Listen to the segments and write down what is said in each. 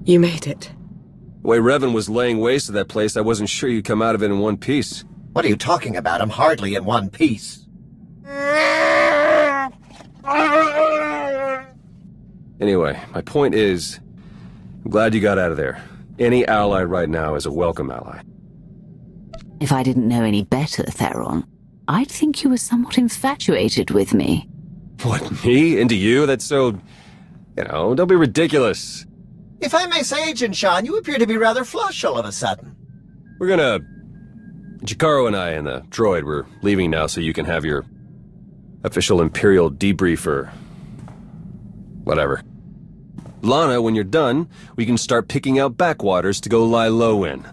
You made it. The way Revan was laying waste to that place, I wasn't sure you'd come out of it in one piece. What are you talking about? I'm hardly in one piece. Anyway, my point is, I'm glad you got out of there. Any ally right now is a welcome ally. If I didn't know any better, Theron, I'd think you were somewhat infatuated with me. What, me? Into you? That's so... don't be ridiculous. If I may say, Agent Sean, you appear to be rather flush all of a sudden. We're gonna... Jakaro and I and the droid, we're leaving now so you can have your official Imperial debrief or... whatever. Lana, when you're done, we can start picking out backwaters to go lie low in.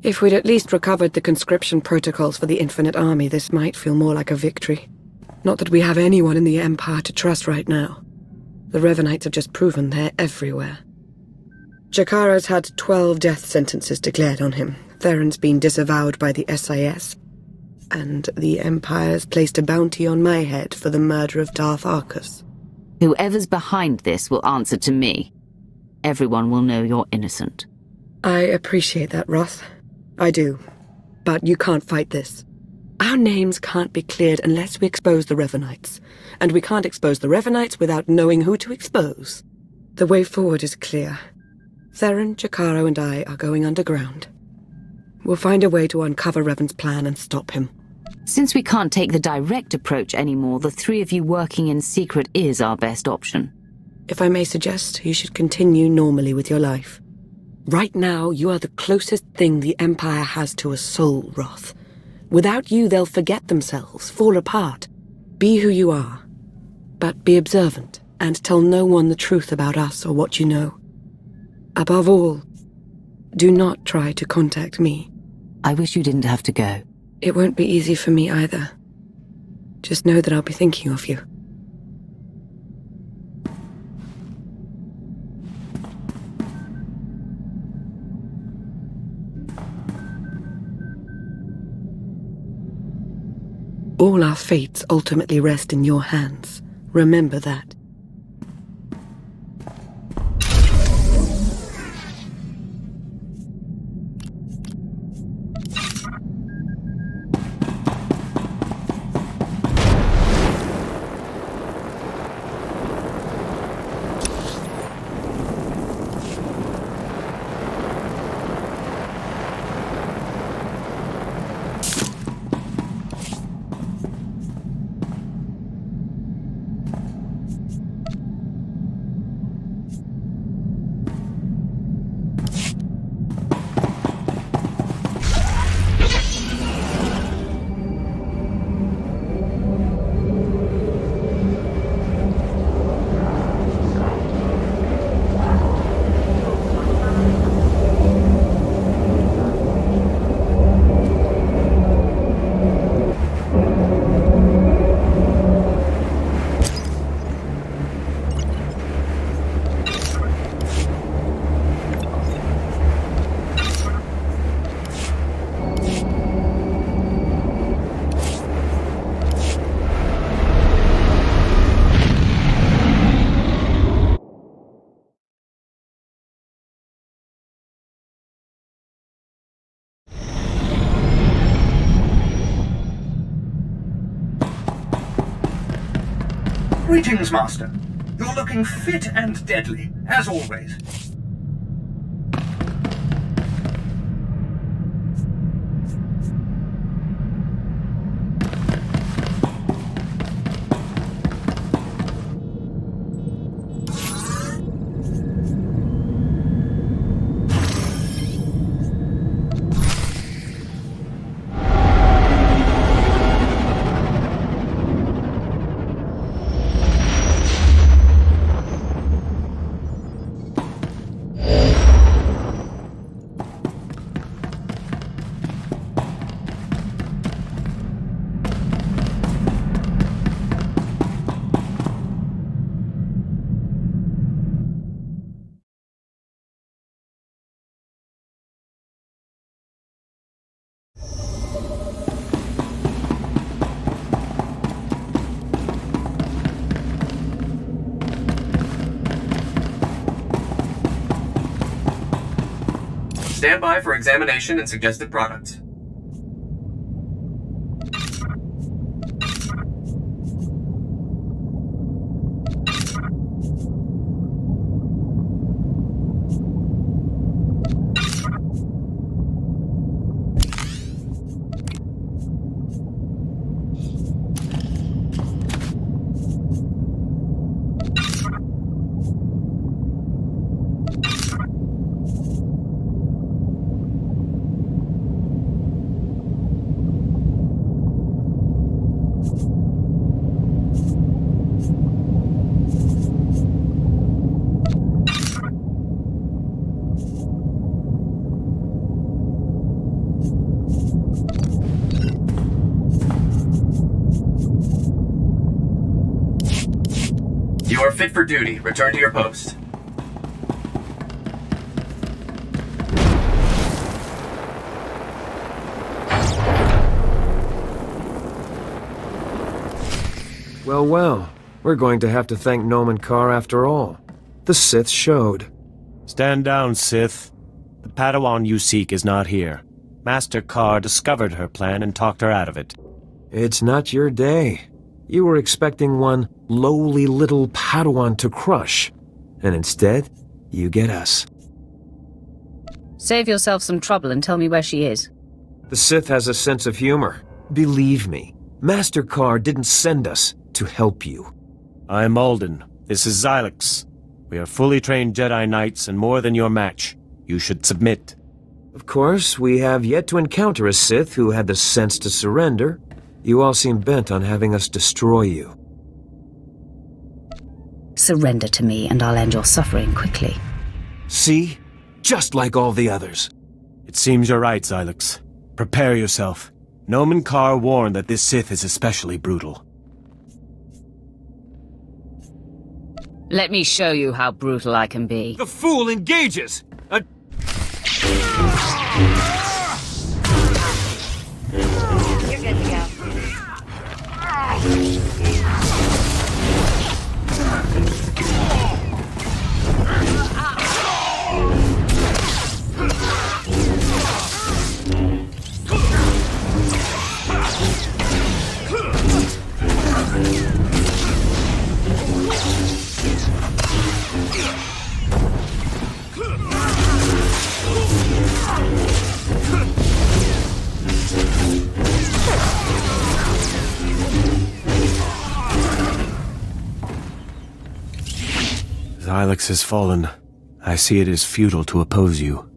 If we'd at least recovered the conscription protocols for the Infinite Army, this might feel more like a victory. Not that we have anyone in the Empire to trust right now. The Revanites have just proven they're everywhere. Jakaro's had 12 death sentences declared on him. Theron's been disavowed by the SIS. And the Empire's placed a bounty on my head for the murder of Darth Arcus. Whoever's behind this will answer to me. Everyone will know you're innocent. I appreciate that, Roth. I do. But you can't fight this. Our names can't be cleared unless we expose the Revanites. And we can't expose the Revanites without knowing who to expose. The way forward is clear. Theron, Jakaro, and I are going underground. We'll find a way to uncover Revan's plan and stop him. Since we can't take the direct approach anymore, the three of you working in secret is our best option. If I may suggest, you should continue normally with your life. Right now, you are the closest thing the Empire has to a soul, Roth. Without you, they'll forget themselves, fall apart. Be who you are. But be observant, and tell no one the truth about us or what you know. Above all, do not try to contact me. I wish you didn't have to go. It won't be easy for me either. Just know that I'll be thinking of you. All our fates ultimately rest in your hands. Remember that. Greetings, Master. You're looking fit and deadly, as always. Stand by for examination and suggested products. You are fit for duty. Return to your post. Well, well. We're going to have to thank Nomen Carr after all. The Sith showed. Stand down, Sith. The Padawan you seek is not here. Master Carr discovered her plan and talked her out of it. It's not your day. You were expecting one lowly little Padawan to crush. And instead, you get us. Save yourself some trouble and tell me where she is. The Sith has a sense of humor. Believe me, Master Carr didn't send us to help you. I'm Alden. This is Xylix. We are fully trained Jedi Knights and more than your match. You should submit. Of course, we have yet to encounter a Sith who had the sense to surrender. You all seem bent on having us destroy you. Surrender to me and I'll end your suffering quickly. See? Just like all the others. It seems you're right, Xylix. Prepare yourself. Nomen Carr warned that this Sith is especially brutal. Let me show you how brutal I can be. The fool engages! You're good to go. Xylix has fallen. I see it is futile to oppose you.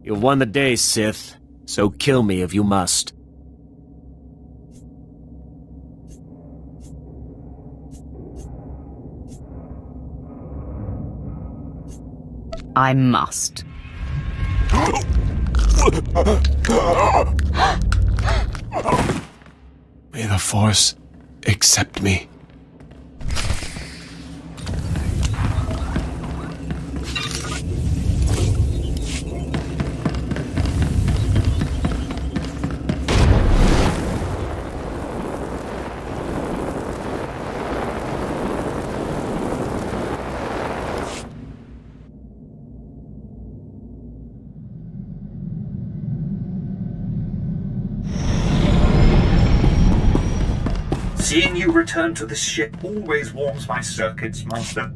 You've won the day, Sith. So kill me if you must. I must. May the Force accept me. Seeing you return to the ship always warms my circuits, Master.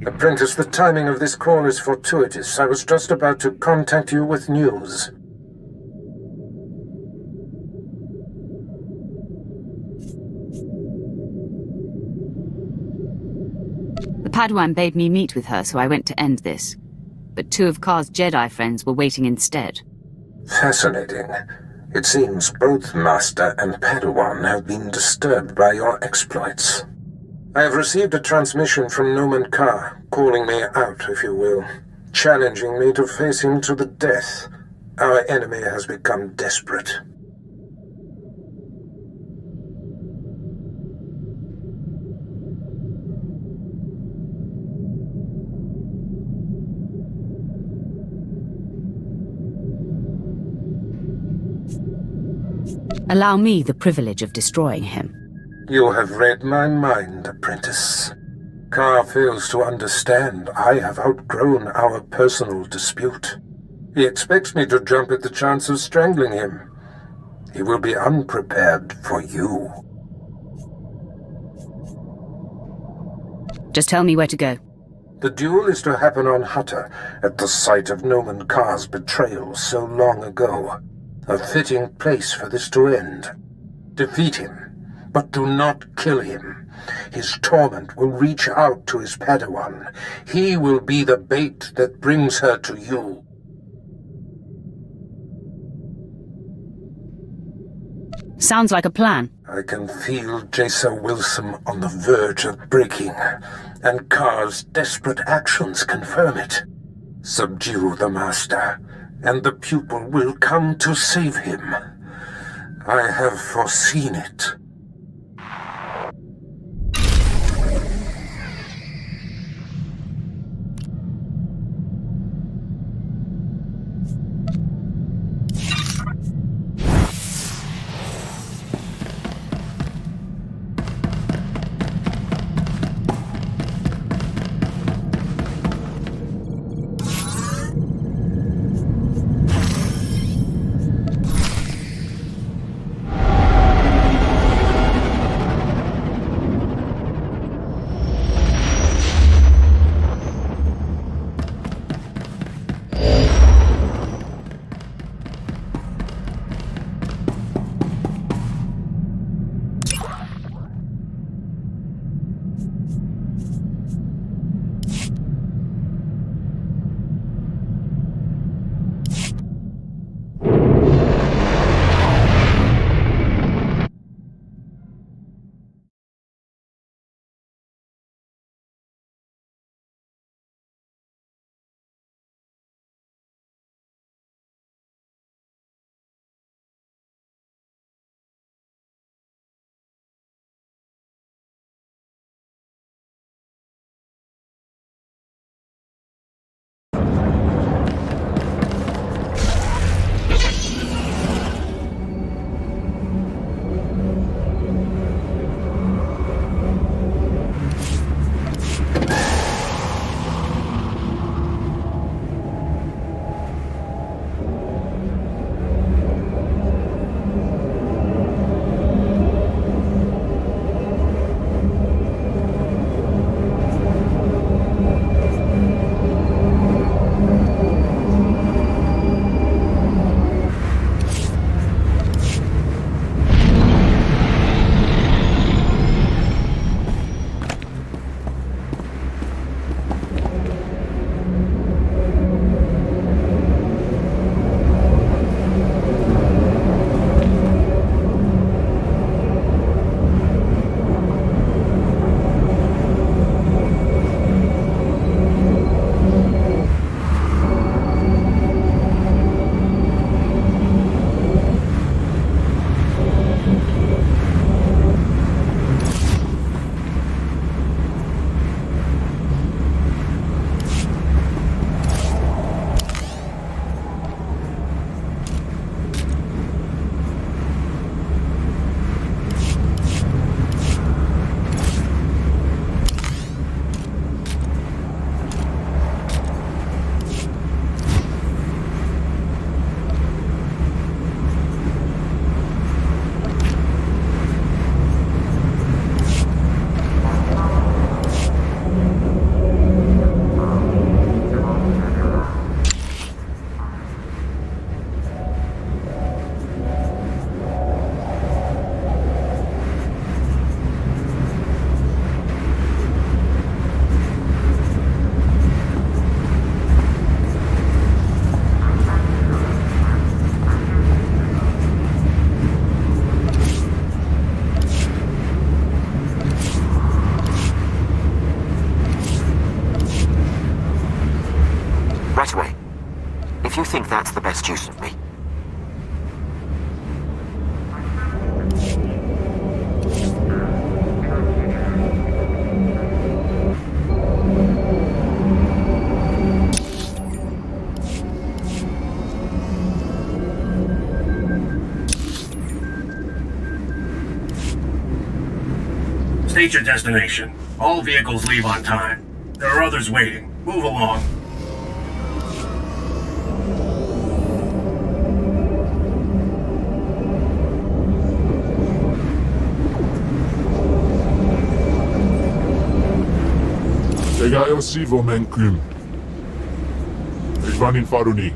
Apprentice, the timing of this call is fortuitous. I was just about to contact you with news. The Padawan bade me meet with her, so I went to end this. But two of Carr's Jedi friends were waiting instead. Fascinating. It seems both Master and Padawan have been disturbed by your exploits. I have received a transmission from Nomen Carr, calling me out, if you will, challenging me to face him to the death. Our enemy has become desperate. Allow me the privilege of destroying him. You have read my mind, apprentice. Carr fails to understand I have outgrown our personal dispute. He expects me to jump at the chance of strangling him. He will be unprepared for you. Just tell me where to go. The duel is to happen on Hutter, at the site of Noman Kar's betrayal so long ago. A fitting place for this to end. Defeat him, but do not kill him. His torment will reach out to his Padawan. He will be the bait that brings her to you. Sounds like a plan. I can feel Jason Wilson on the verge of breaking, and Kar's desperate actions confirm it. Subdue the Master, and the pupil will come to save him. I have foreseen it. Right away. If you think that's the best use of me. State your destination. All vehicles leave on time. There are others waiting. Move along. Legają sivo menkym. Ejvanin faruni.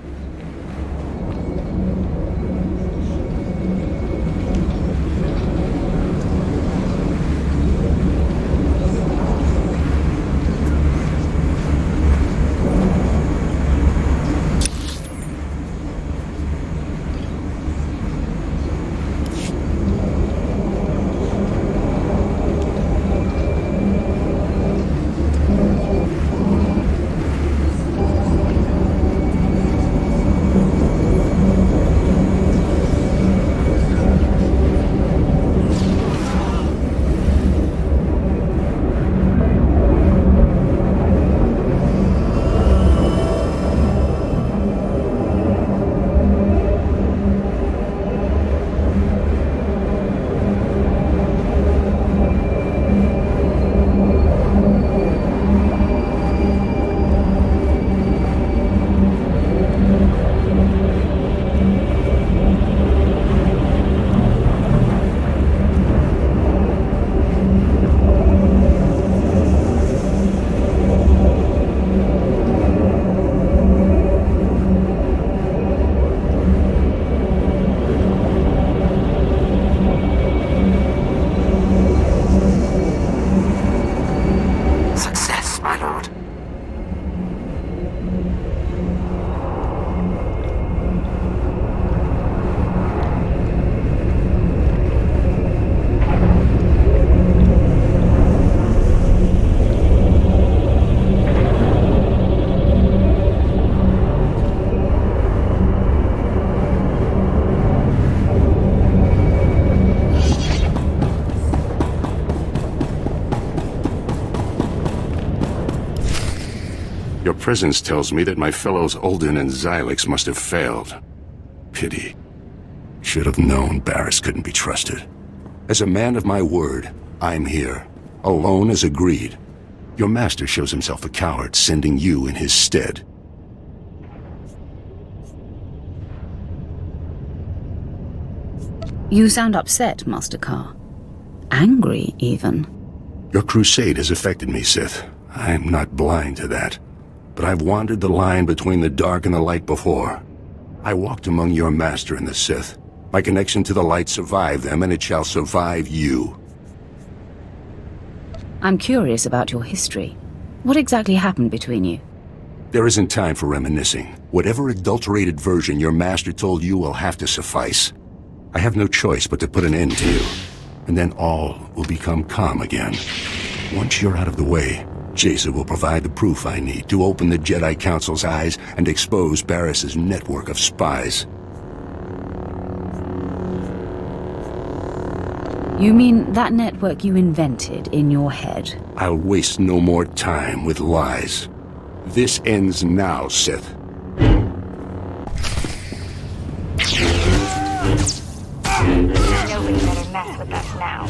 Your presence tells me that my fellows Ulden and Xylix must have failed. Pity. Should have known Barris couldn't be trusted. As a man of my word, I'm here. Alone as agreed. Your master shows himself a coward, sending you in his stead. You sound upset, Master Carr. Angry, even. Your crusade has affected me, Sith. I'm not blind to that. But I've wandered the line between the dark and the light before. I walked among your master and the Sith. My connection to the light survived them, and it shall survive you. I'm curious about your history. What exactly happened between you? There isn't time for reminiscing. Whatever adulterated version your master told you will have to suffice. I have no choice but to put an end to you, and then all will become calm again. Once you're out of the way, Jason will provide the proof I need to open the Jedi Council's eyes and expose Barris's network of spies. You mean that network you invented in your head? I'll waste no more time with lies. This ends now, Sith. Nobody better mess with us now.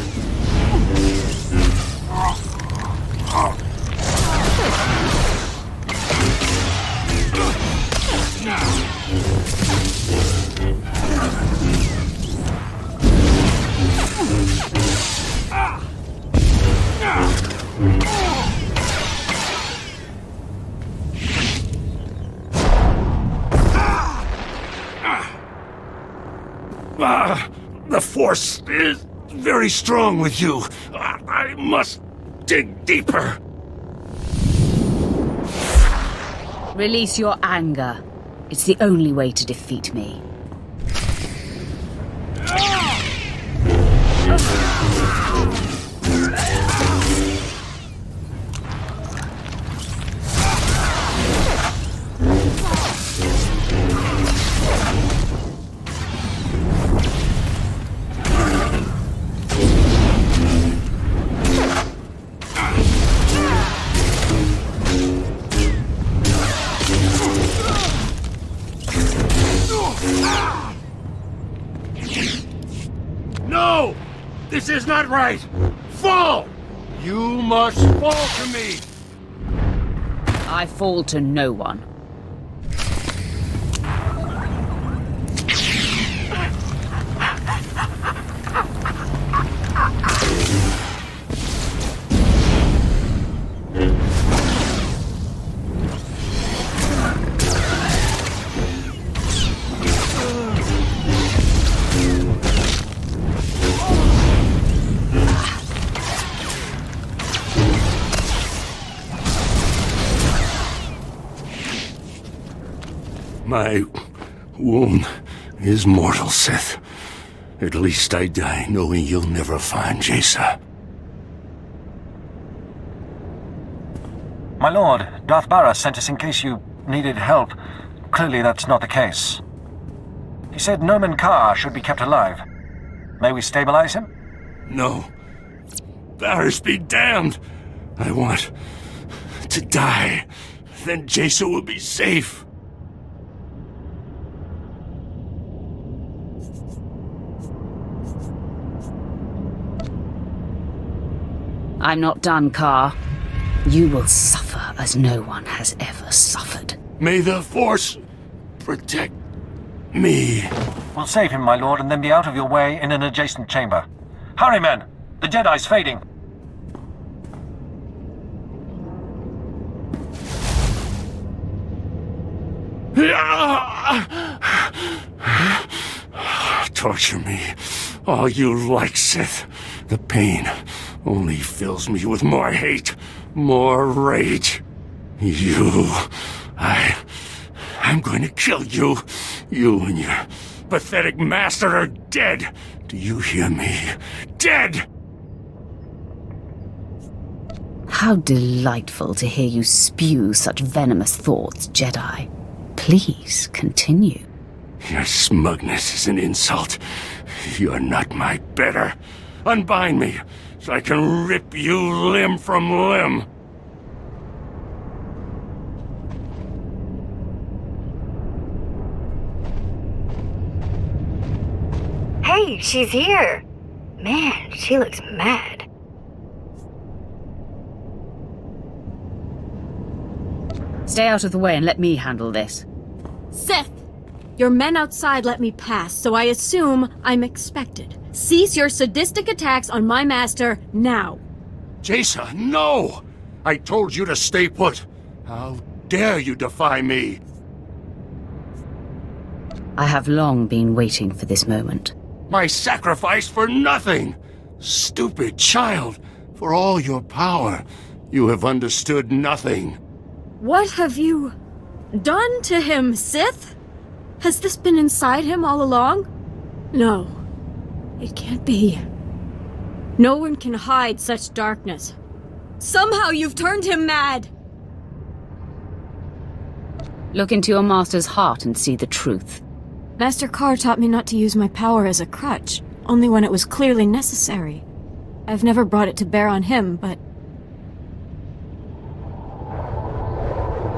The Force is very strong with you. I must dig deeper. Release your anger. It's the only way to defeat me. No! This is not right! Fall! You must fall to me! I fall to no one. My wound is mortal, Sith. At least I die knowing you'll never find Jason. My lord, Darth Barra sent us in case you needed help. Clearly that's not the case. He said Noman Carr should be kept alive. May we stabilize him? No. Barris be damned! I want to die. Then Jason will be safe. I'm not done, Carr. You will suffer as no one has ever suffered. May the Force protect me. We'll save him, my lord, and then be out of your way in an adjacent chamber. Hurry, men! The Jedi's fading. Torture me all you like, Sith. The pain only fills me with more hate, more rage. I'm going to kill you. You and your pathetic master are dead. Do you hear me? Dead! How delightful to hear you spew such venomous thoughts, Jedi. Please, continue. Your smugness is an insult. You're not my better. Unbind me, so I can rip you limb from limb. Hey, she's here! Man, she looks mad. Stay out of the way and let me handle this. Sith! Your men outside let me pass, so I assume I'm expected. Cease your sadistic attacks on my master now. Jason, no! I told you to stay put. How dare you defy me? I have long been waiting for this moment. My sacrifice for nothing! Stupid child! For all your power, you have understood nothing. What have you done to him, Sith? Has this been inside him all along? No. It can't be. No one can hide such darkness. Somehow you've turned him mad! Look into your master's heart and see the truth. Master Carr taught me not to use my power as a crutch, only when it was clearly necessary. I've never brought it to bear on him, but...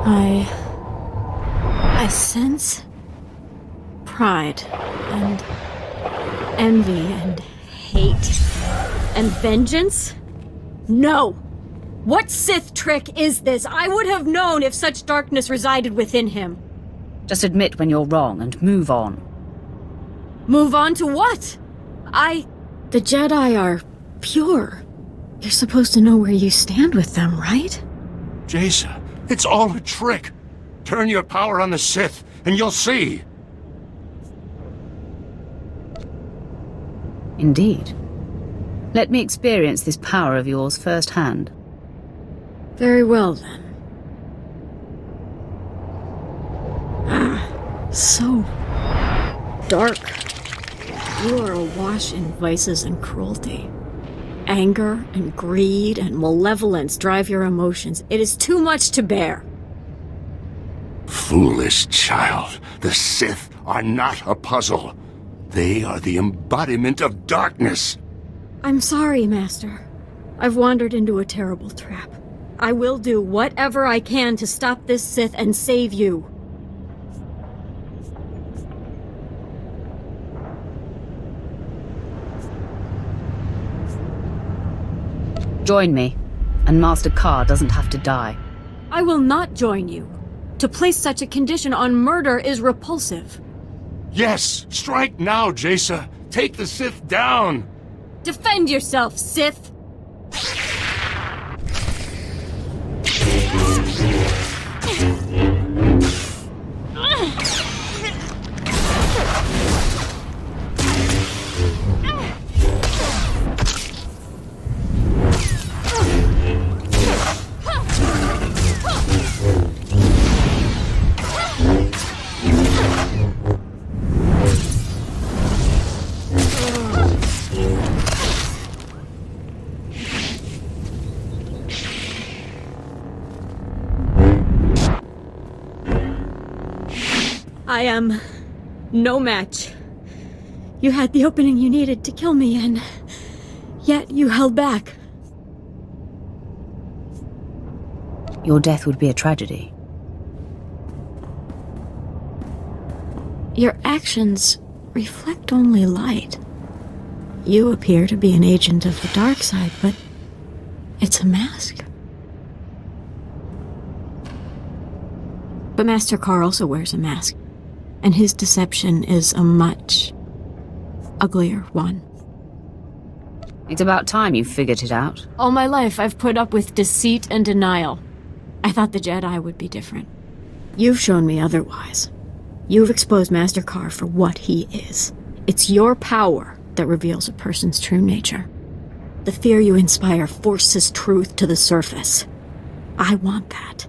I sense pride and envy and hate and vengeance? No! What Sith trick is this? I would have known if such darkness resided within him. Just admit when you're wrong and move on. Move on to what? The Jedi are pure. You're supposed to know where you stand with them, right? Jason, it's all a trick. Turn your power on the Sith, and you'll see. Indeed. Let me experience this power of yours firsthand. Very well, then. So dark. You are awash in vices and cruelty. Anger and greed and malevolence drive your emotions. It is too much to bear. Foolish child. The Sith are not a puzzle. They are the embodiment of darkness. I'm sorry, Master. I've wandered into a terrible trap. I will do whatever I can to stop this Sith and save you. Join me, and Master Carr doesn't have to die. I will not join you. To place such a condition on murder is repulsive. Yes, strike now, Jason. Take the Sith down. Defend yourself, Sith! I am no match. You had the opening you needed to kill me, and yet you held back. Your death would be a tragedy. Your actions reflect only light. You appear to be an agent of the dark side, but it's a mask. But Master Carr also wears a mask, and his deception is a much uglier one. It's about time you figured it out. All my life, I've put up with deceit and denial. I thought the Jedi would be different. You've shown me otherwise. You've exposed Master Carr for what he is. It's your power that reveals a person's true nature. The fear you inspire forces truth to the surface. I want that.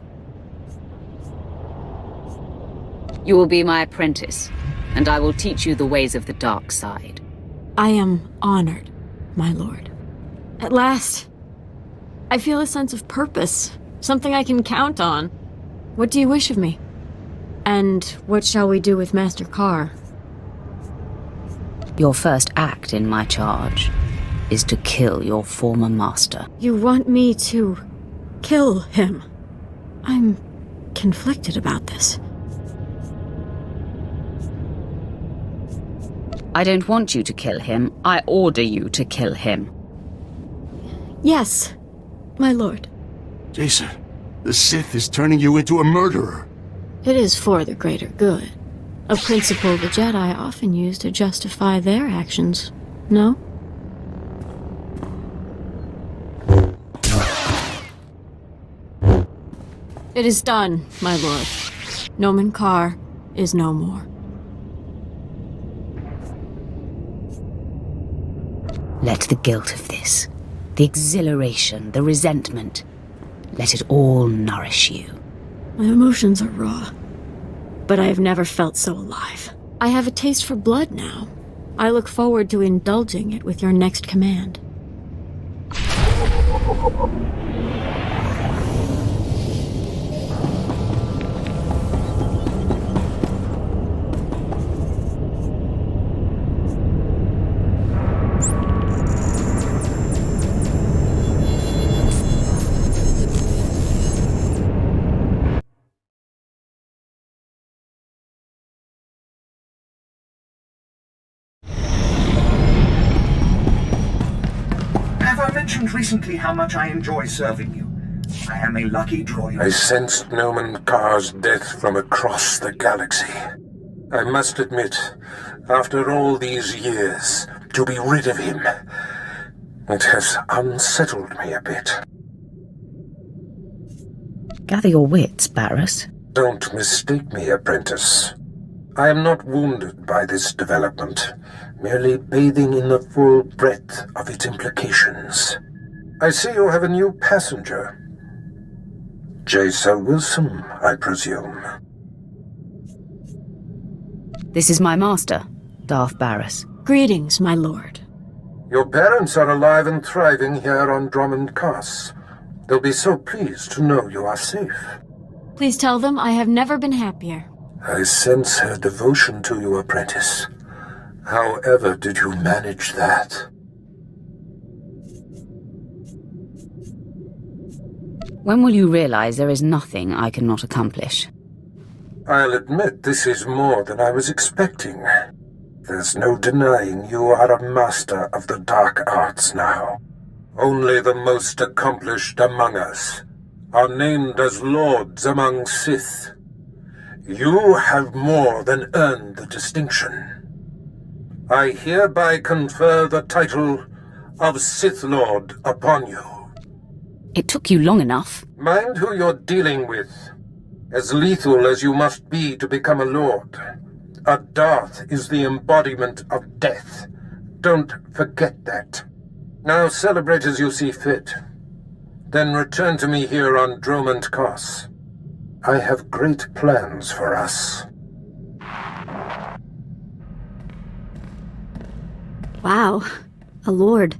You will be my apprentice, and I will teach you the ways of the dark side. I am honored, my lord. At last, I feel a sense of purpose, something I can count on. What do you wish of me? And what shall we do with Master Carr? Your first act in my charge is to kill your former master. You want me to kill him? I'm conflicted about this. I don't want you to kill him. I order you to kill him. Yes, my lord. Jason, the Sith is turning you into a murderer. It is for the greater good. A principle the Jedi often use to justify their actions, no? It is done, my lord. Nomen Carr is no more. Let the guilt of this, the exhilaration, the resentment, let it all nourish you. My emotions are raw, but I have never felt so alive. I have a taste for blood now. I look forward to indulging it with your next command. Recently how much I enjoy serving you. I am a lucky droid. I sensed Nomen Carr's death from across the galaxy. I must admit, after all these years, to be rid of him, it has unsettled me a bit. Gather your wits, Barriss. Don't mistake me, apprentice. I am not wounded by this development, merely bathing in the full breadth of its implications. I see you have a new passenger. Jason Wilson, I presume. This is my master, Darth Barriss. Greetings, my lord. Your parents are alive and thriving here on Drummond Cass. They'll be so pleased to know you are safe. Please tell them I have never been happier. I sense her devotion to you, apprentice. However did you manage that? When will you realize there is nothing I cannot accomplish? I'll admit this is more than I was expecting. There's no denying you are a master of the dark arts now. Only the most accomplished among us are named as lords among Sith. You have more than earned the distinction. I hereby confer the title of Sith Lord upon you. It took you long enough. Mind who you're dealing with. As lethal as you must be to become a lord. A Darth is the embodiment of death. Don't forget that. Now celebrate as you see fit. Then return to me here on Drummond Cass. I have great plans for us. Wow, a lord.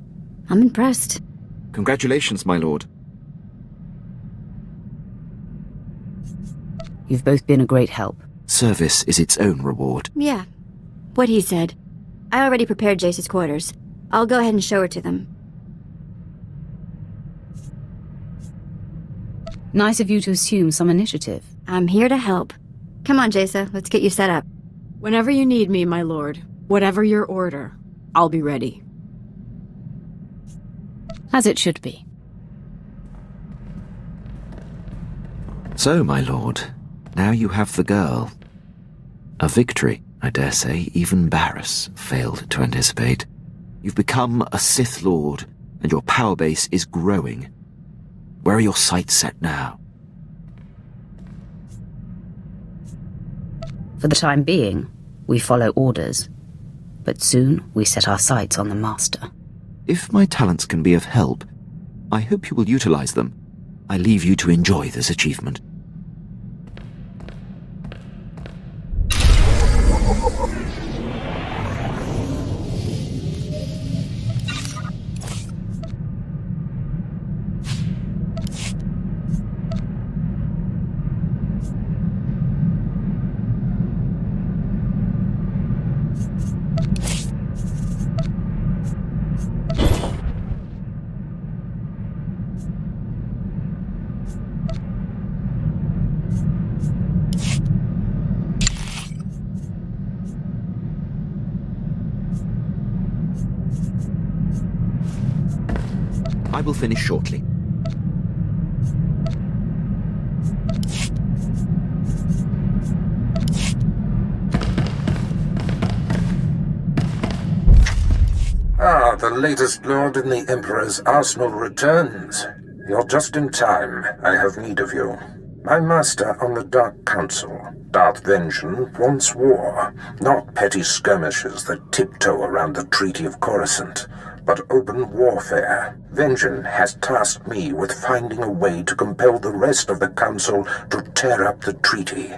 I'm impressed. Congratulations, my lord. You've both been a great help. Service is its own reward. Yeah, what he said. I already prepared Jace's quarters. I'll go ahead and show her to them. Nice of you to assume some initiative. I'm here to help. Come on, Jace, let's get you set up. Whenever you need me, my lord, whatever your order, I'll be ready. As it should be. So, my lord, now you have the girl. A victory, I dare say, even Barris failed to anticipate. You've become a Sith Lord, and your power base is growing. Where are your sights set now? For the time being, we follow orders. But soon we set our sights on the Master. If my talents can be of help, I hope you will utilize them. I leave you to enjoy this achievement. I will finish shortly. Ah, the latest lord in the Emperor's arsenal returns. You're just in time. I have need of you. My master on the Dark Council, Darth Vengeance, wants war, not petty skirmishes that tiptoe around the Treaty of Coruscant, but open warfare. Vengeance has tasked me with finding a way to compel the rest of the Council to tear up the treaty.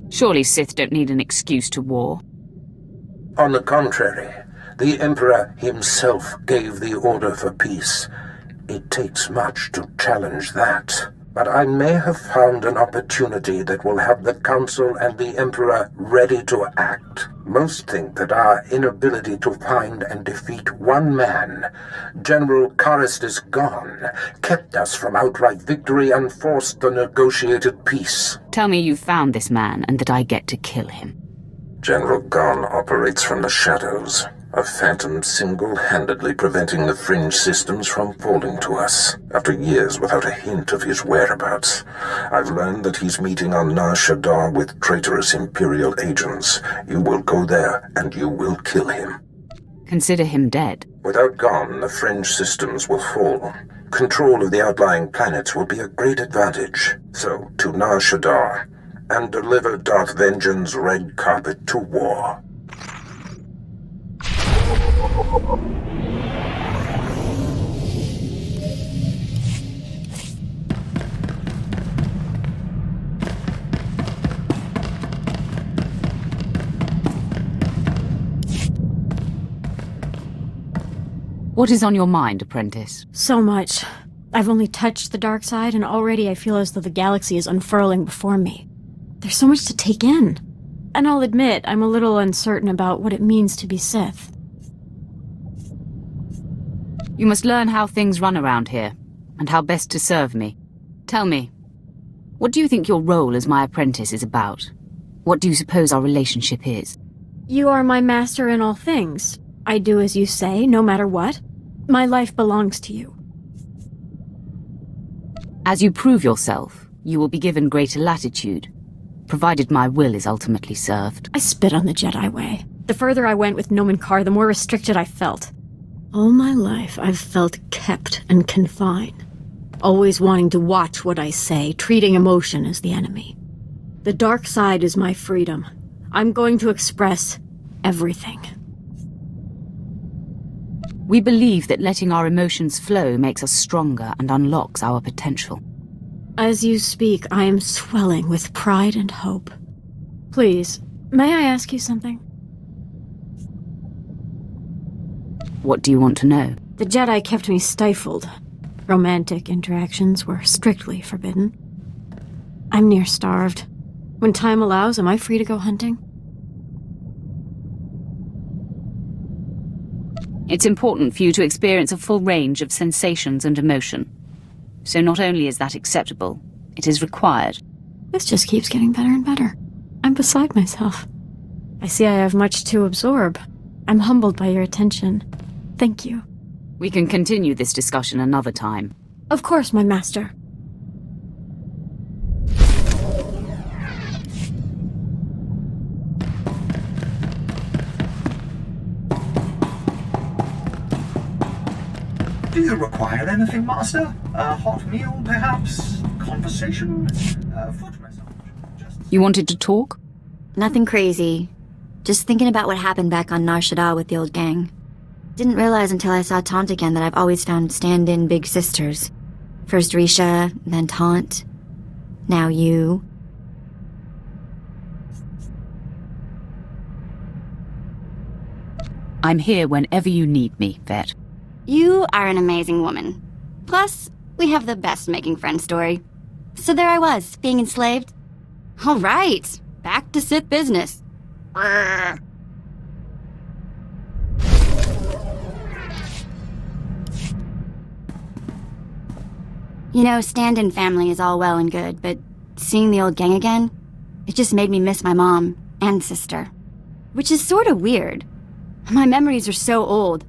Surely Sith don't need an excuse to war. On the contrary, the Emperor himself gave the order for peace. It takes much to challenge that. But I may have found an opportunity that will have the Council and the Emperor ready to act. Most think that our inability to find and defeat one man, General Karistis Gon, kept us from outright victory and forced the negotiated peace. Tell me you found this man and that I get to kill him. General Gon operates from the shadows, a phantom single-handedly preventing the fringe systems from falling to us. After years without a hint of his whereabouts, I've learned that he's meeting on Nar Shaddaa with traitorous Imperial agents. You will go there, and you will kill him. Consider him dead. Without Gon, the fringe systems will fall. Control of the outlying planets will be a great advantage. So, to Nar Shaddaa, and deliver Darth Vengeance's red carpet to war. What is on your mind, apprentice? So much. I've only touched the dark side, and already I feel as though the galaxy is unfurling before me. There's so much to take in. And I'll admit, I'm a little uncertain about what it means to be Sith. You must learn how things run around here, and how best to serve me. Tell me, what do you think your role as my apprentice is about? What do you suppose our relationship is? You are my master in all things. I do as you say, no matter what. My life belongs to you. As you prove yourself, you will be given greater latitude, provided my will is ultimately served. I spit on the Jedi way. The further I went with Nomen Karr, the more restricted I felt. All my life, I've felt kept and confined. Always wanting to watch what I say, treating emotion as the enemy. The dark side is my freedom. I'm going to express everything. We believe that letting our emotions flow makes us stronger and unlocks our potential. As you speak, I am swelling with pride and hope. Please, may I ask you something? What do you want to know? The Jedi kept me stifled. Romantic interactions were strictly forbidden. I'm near starved. When time allows, am I free to go hunting? It's important for you to experience a full range of sensations and emotion. So not only is that acceptable, it is required. This just keeps getting better and better. I'm beside myself. I see I have much to absorb. I'm humbled by your attention. Thank you. We can continue this discussion another time. Of course, my master. Do you require anything, Master? A hot meal, perhaps? Conversation? A foot massage? You wanted to talk? Nothing crazy. Just thinking about what happened back on Nar Shaddaa with the old gang. Didn't realize until I saw Taunt again that I've always found stand-in big sisters. First Risha, then Taunt. Now you. I'm here whenever you need me, Vet. You are an amazing woman. Plus, we have the best making friends story. So there I was, being enslaved. All right, back to Sith business. You know, stand-in family is all well and good, but seeing the old gang again, it just made me miss my mom and sister. Which is sort of weird. My memories are so old.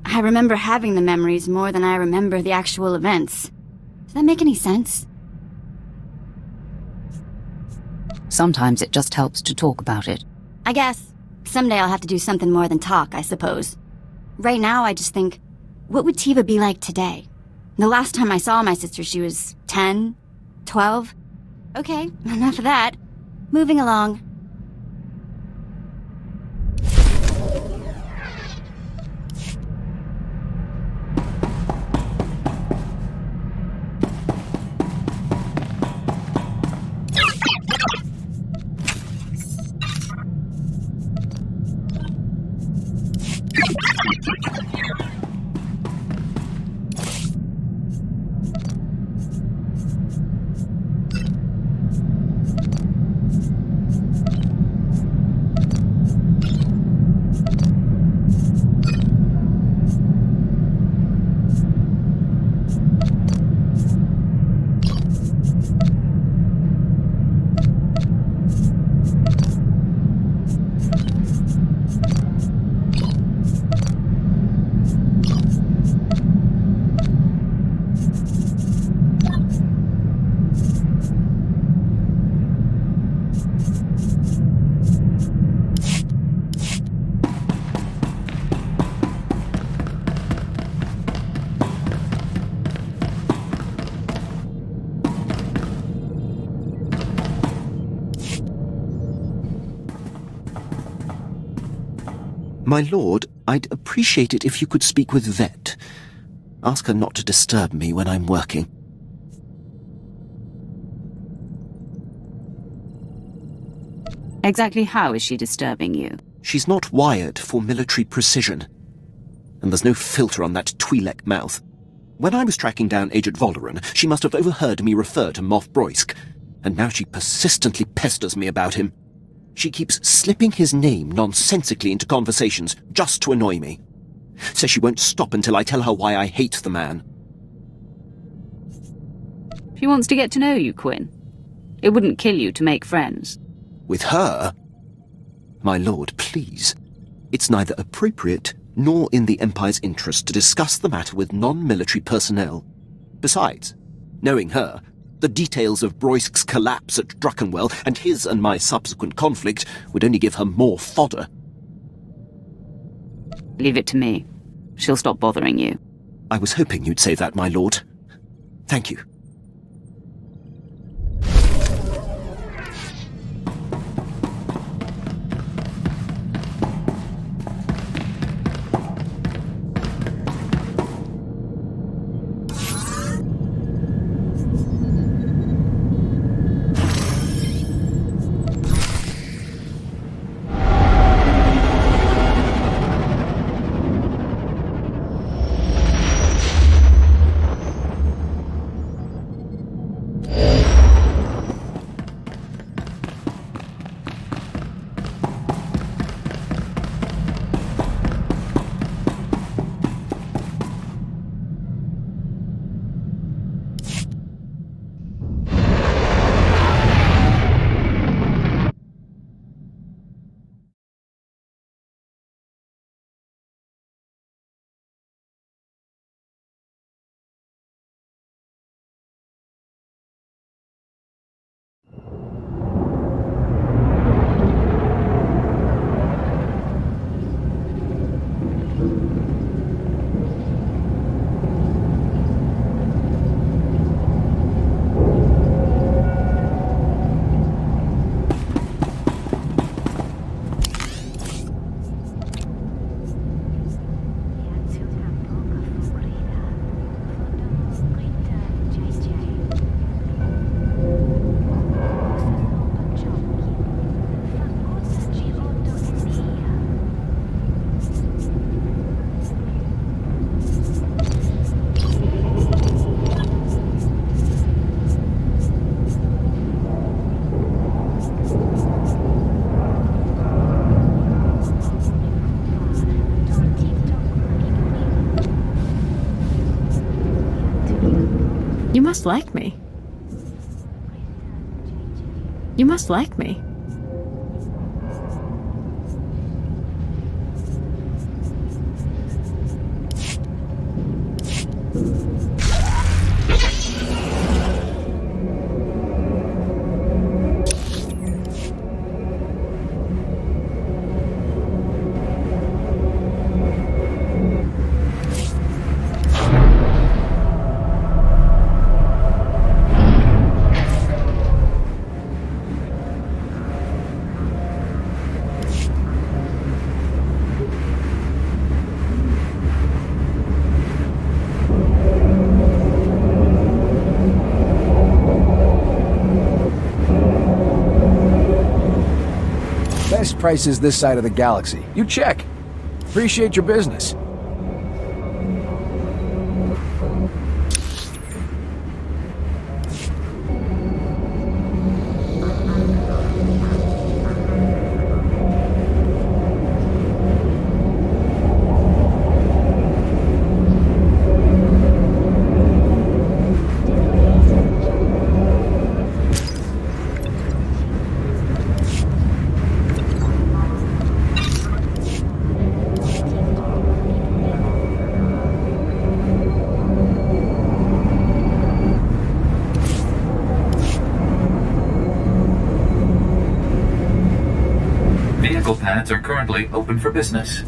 I remember having the memories more than I remember the actual events. Does that make any sense? Sometimes it just helps to talk about it. I guess. Someday I'll have to do something more than talk, I suppose. Right now, I just think, what would Tiva be like today? The last time I saw my sister, she was 10, 12. Okay, enough of that. Moving along. My lord, I'd appreciate it if you could speak with Vet. Ask her not to disturb me when I'm working. Exactly how is she disturbing you? She's not wired for military precision. And there's no filter on that Twi'lek mouth. When I was tracking down Agent Volderen, she must have overheard me refer to Moff Broisk, and now she persistently pesters me about him. She keeps slipping his name nonsensically into conversations just to annoy me. Says she won't stop until I tell her why I hate the man. She wants to get to know you, Quinn. It wouldn't kill you to make friends. With her? My lord, please. It's neither appropriate nor in the Empire's interest to discuss the matter with non-military personnel. Besides, knowing her, the details of Broisk's collapse at Druckenwell and his and my subsequent conflict would only give her more fodder. Leave it to me. She'll stop bothering you. I was hoping you'd say that, my lord. Thank you. You must like me. You must like me. Best prices this side of the galaxy. You check. Appreciate your business. Pads are currently open for business.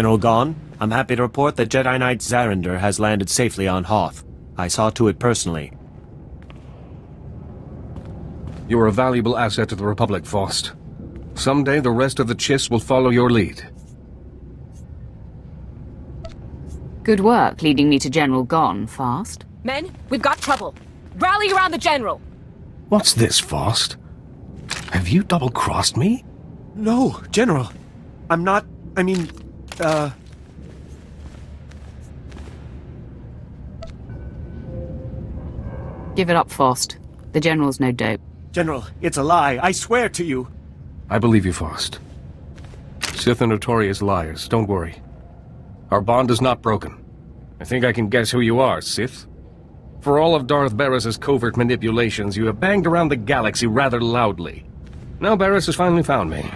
General Gon, I'm happy to report that Jedi Knight Zarander has landed safely on Hoth. I saw to it personally. You're a valuable asset to the Republic, Faust. Someday the rest of the Chiss will follow your lead. Good work leading me to General Gon, Fast. Men, we've got trouble. Rally around the General! What's this, Faust? Have you double-crossed me? No, General. I'm not... I mean, Give it up, Faust. The General's no dope. General, it's a lie. I swear to you. I believe you, Faust. Sith are notorious liars, don't worry. Our bond is not broken. I think I can guess who you are, Sith. For all of Darth Barris's covert manipulations, you have banged around the galaxy rather loudly. Now Barris has finally found me.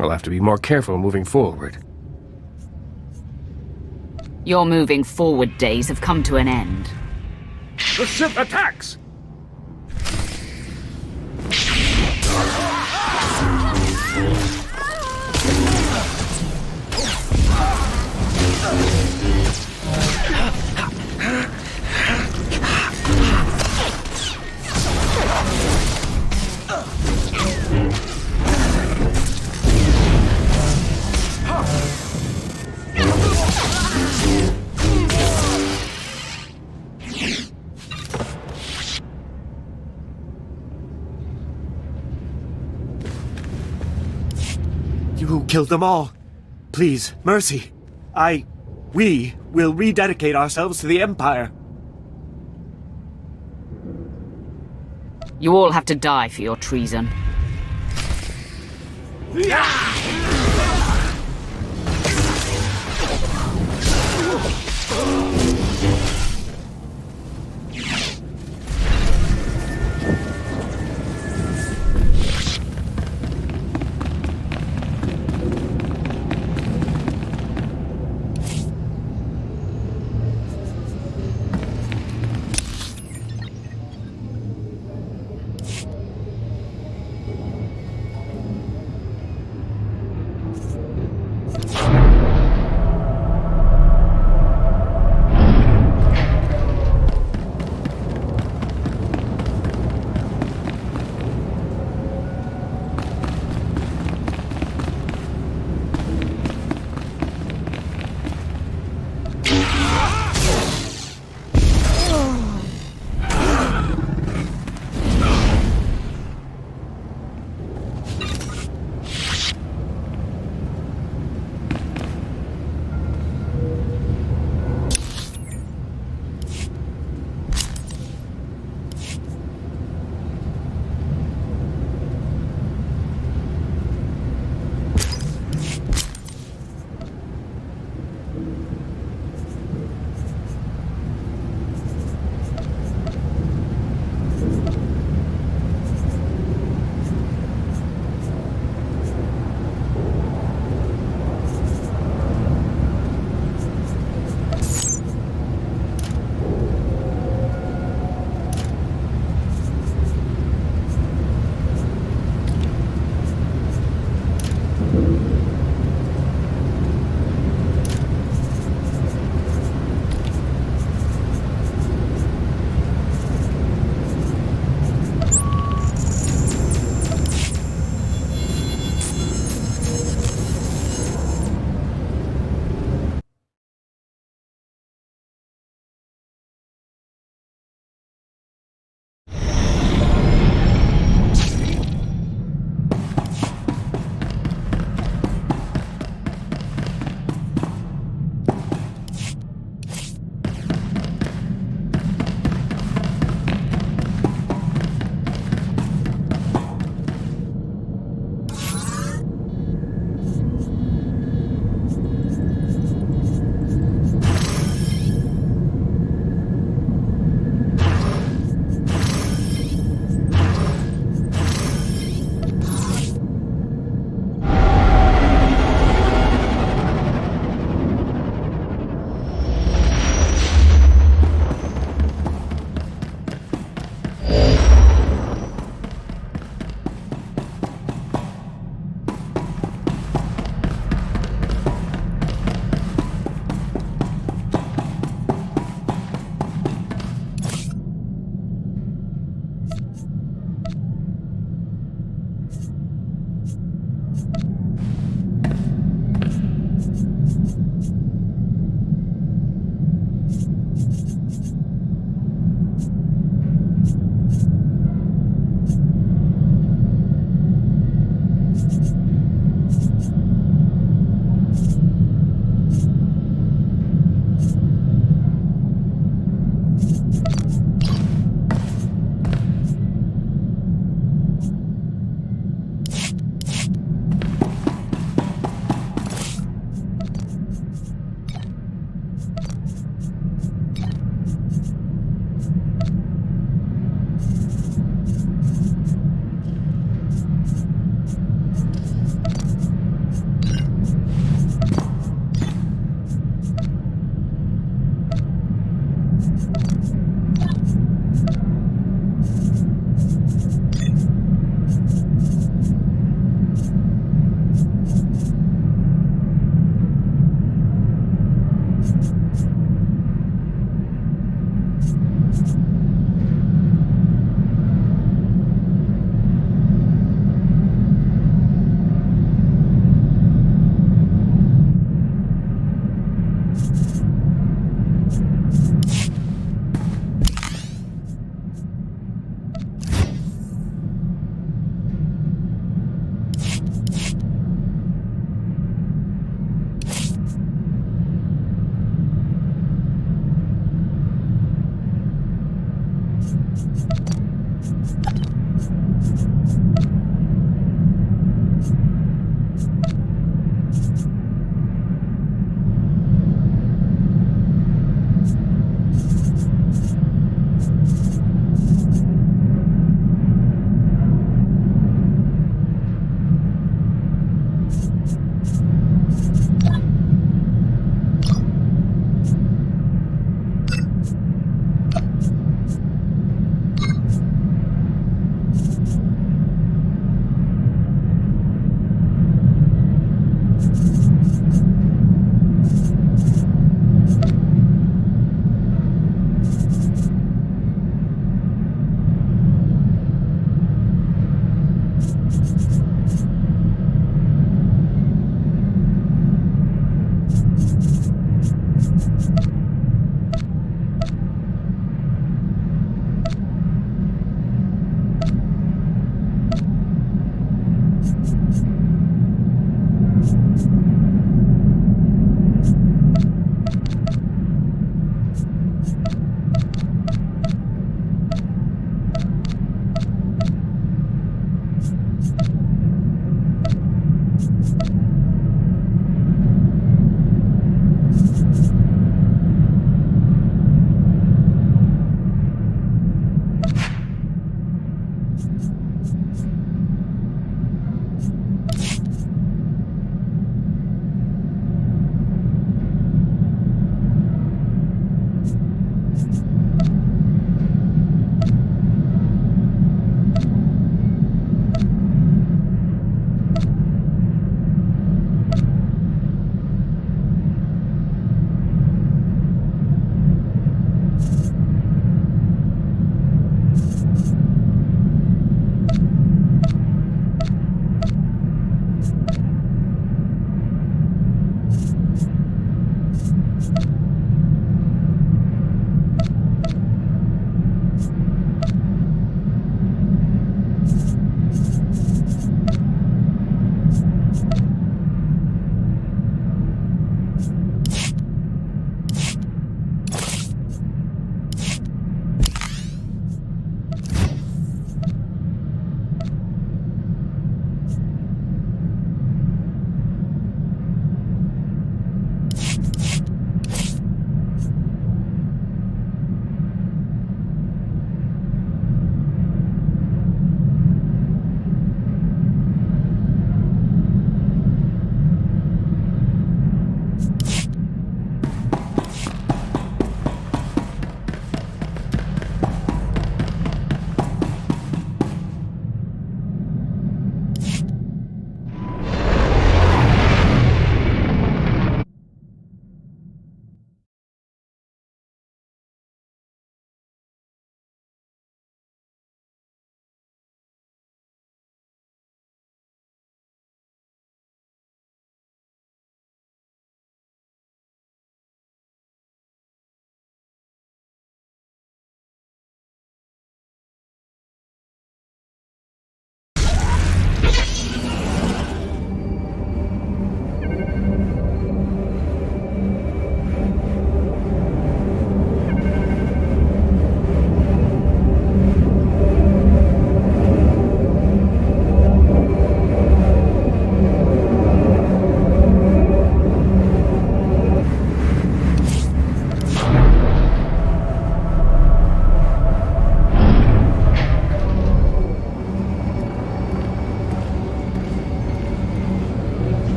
I'll have to be more careful moving forward. Your moving forward days have come to an end. The Sith attacks! You killed them all. Please, mercy. We will rededicate ourselves to the Empire. You all have to die for your treason.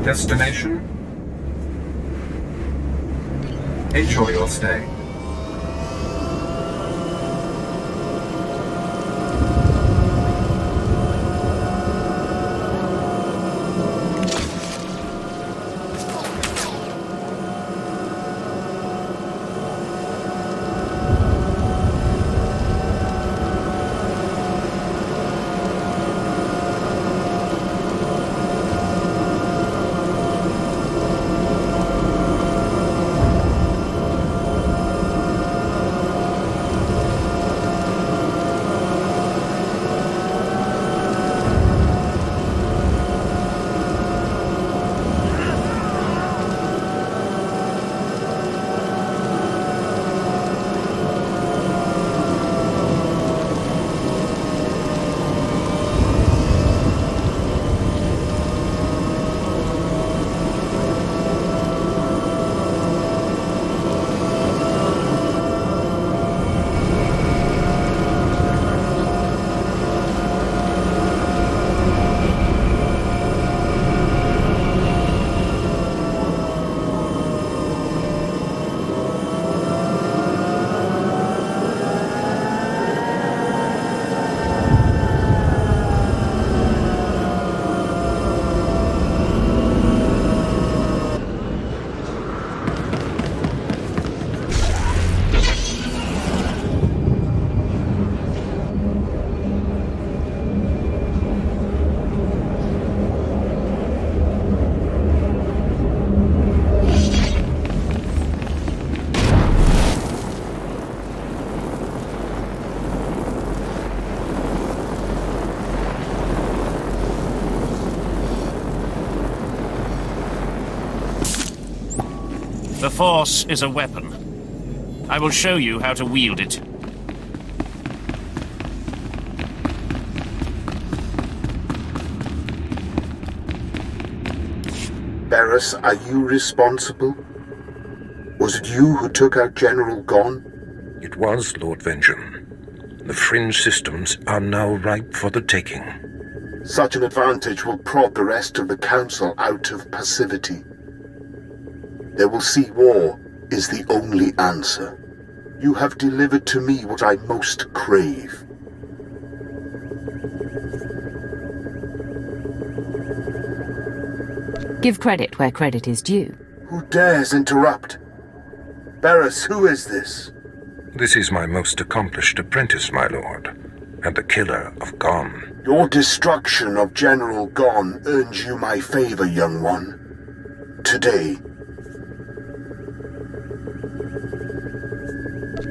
Destination? Enjoy your stay. The Force is a weapon. I will show you how to wield it. Barris, are you responsible? Was it you who took out General Gon? It was, Lord Vengeance. The fringe systems are now ripe for the taking. Such an advantage will prod the rest of the Council out of passivity. They will see war is the only answer. You have delivered to me what I most crave. Give credit where credit is due. Who dares interrupt? Barris, who is this? This is my most accomplished apprentice, my lord, and the killer of Gon. Your destruction of General Gon earns you my favor, young one. Today.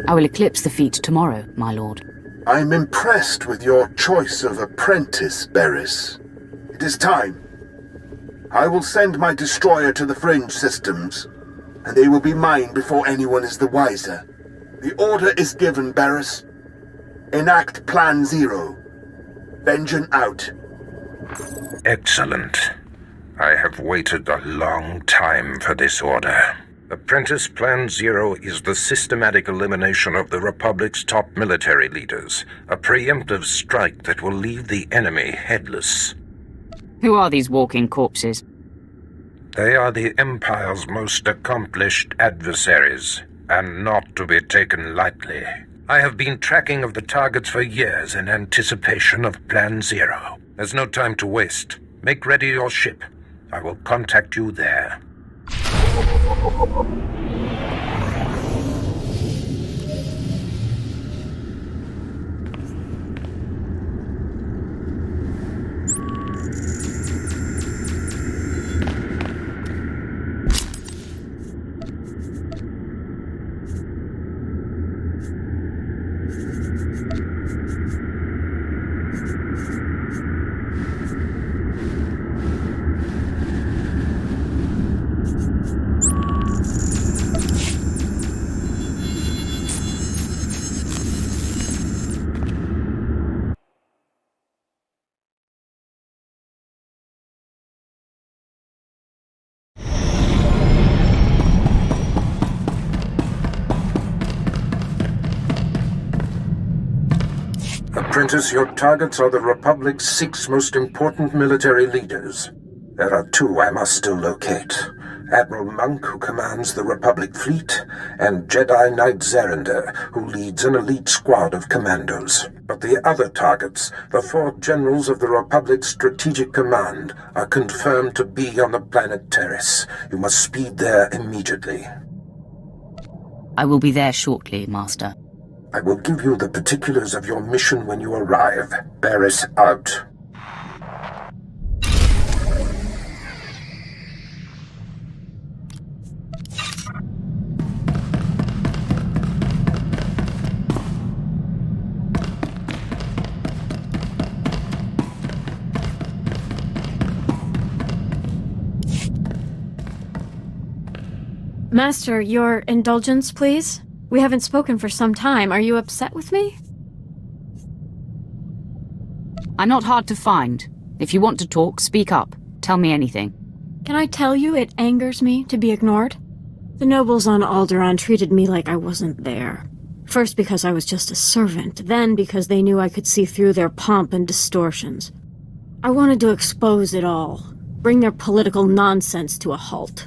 I will eclipse the feat tomorrow, my lord. I'm impressed with your choice of apprentice, Barris. It is time. I will send my destroyer to the fringe systems, and they will be mine before anyone is the wiser. The order is given, Barris. Enact Plan Zero. Vengeance out. Excellent. I have waited a long time for this order. Apprentice Plan Zero is the systematic elimination of the Republic's top military leaders, a preemptive strike that will leave the enemy headless. Who are these walking corpses? They are the Empire's most accomplished adversaries, and not to be taken lightly. I have been tracking of the targets for years in anticipation of Plan Zero. There's no time to waste. Make ready your ship. I will contact you there. Apprentice, your targets are the Republic's 6 most important military leaders. There are two I must still locate. Admiral Monk, who commands the Republic fleet, and Jedi Knight Zerinder, who leads an elite squad of commandos. But the other targets, the 4 generals of the Republic's Strategic Command, are confirmed to be on the planet Terrace. You must speed there immediately. I will be there shortly, Master. I will give you the particulars of your mission when you arrive. Barris out. Master, your indulgence, please? We haven't spoken for some time. Are you upset with me? I'm not hard to find. If you want to talk, speak up. Tell me anything. Can I tell you it angers me to be ignored? The nobles on Alderaan treated me like I wasn't there. First because I was just a servant, then because they knew I could see through their pomp and distortions. I wanted to expose it all, bring their political nonsense to a halt.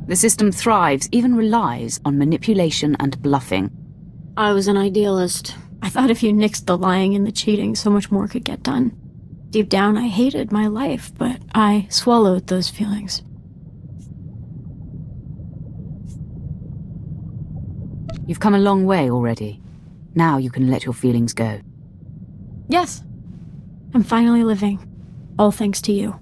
The system thrives, even relies, on manipulation and bluffing. I was an idealist. I thought if you nixed the lying and the cheating, so much more could get done. Deep down, I hated my life, but I swallowed those feelings. You've come a long way already. Now you can let your feelings go. Yes. I'm finally living. All thanks to you.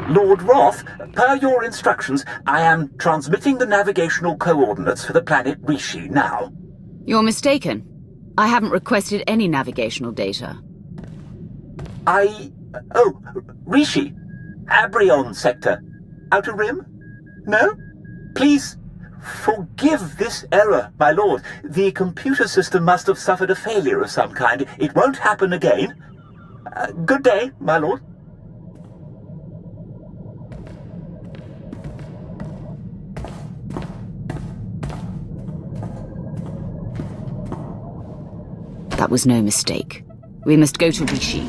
Lord Roth, per your instructions, I am transmitting the navigational coordinates for the planet Rishi now. You're mistaken. I haven't requested any navigational data. Oh, Rishi. Abrion sector. Outer Rim? No? Please, forgive this error, my lord. The computer system must have suffered a failure of some kind. It won't happen again. Good day, my lord. That was no mistake. We must go to Rishi.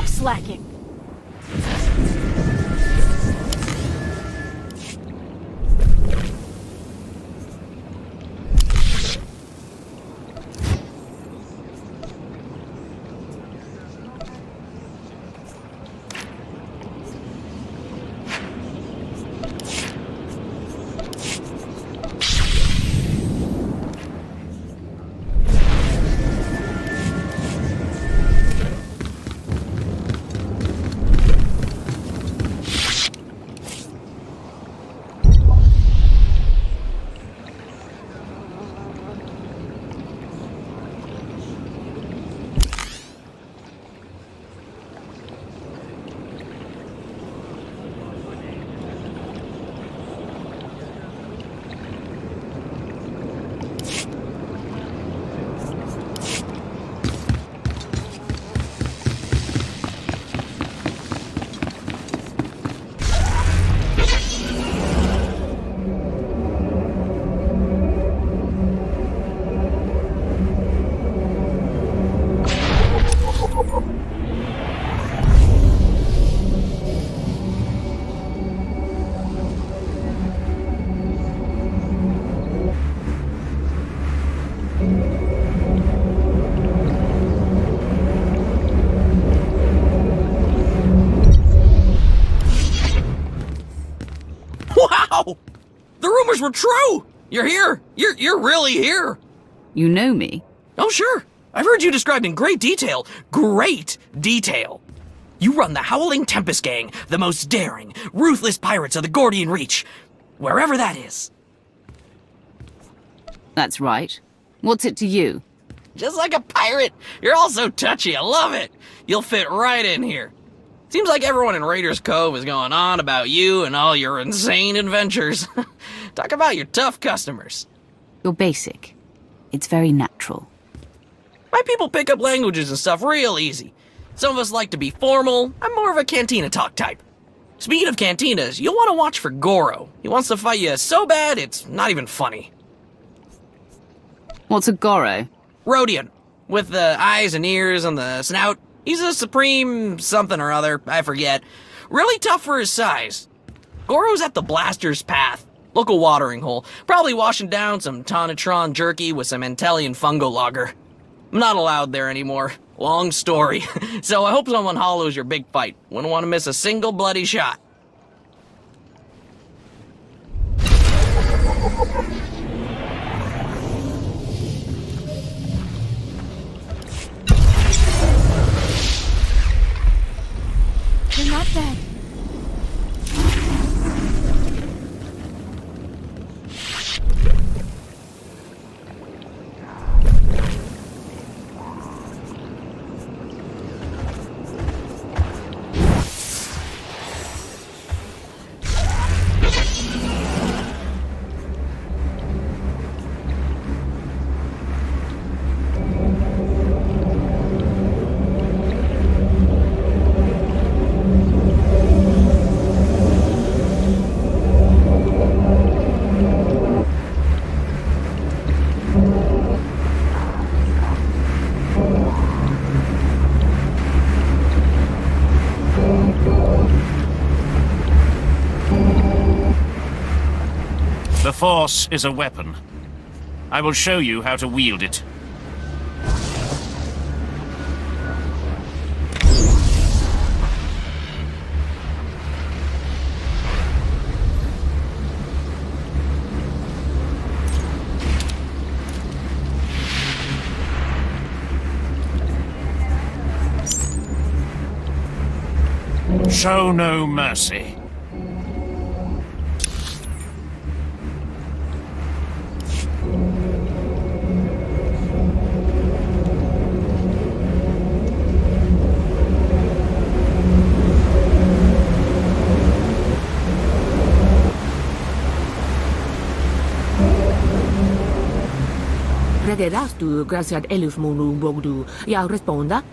stop slacking. Wow! The rumors were true! You're here! You're really here! You know me? Oh, sure. I've heard you described in great detail. Great detail. You run the Howling Tempest Gang, the most daring, ruthless pirates of the Gordian Reach. Wherever that is. That's right. What's it to you? Just like a pirate. You're all so touchy. I love it. You'll fit right in here. Seems like everyone in Raiders Cove is going on about you and all your insane adventures. Talk about your tough customers. You're basic. It's very natural. My people pick up languages and stuff real easy. Some of us like to be formal. I'm more of a cantina talk type. Speaking of cantinas, you'll want to watch for Goro. He wants to fight you so bad, it's not even funny. What's a Goro? Rhodian, with the eyes and ears and the snout. He's a supreme something or other, I forget. Really tough for his size. Goro's at the Blaster's Path, local watering hole. Probably washing down some Tonatron jerky with some Antellian fungo lager. I'm not allowed there anymore. Long story. So I hope someone hollows your big fight. Wouldn't want to miss a single bloody shot. You're not dead. The Force is a weapon. I will show you how to wield it. Show no mercy. Rederas tu gracias elus munu bogdu. Ya responda?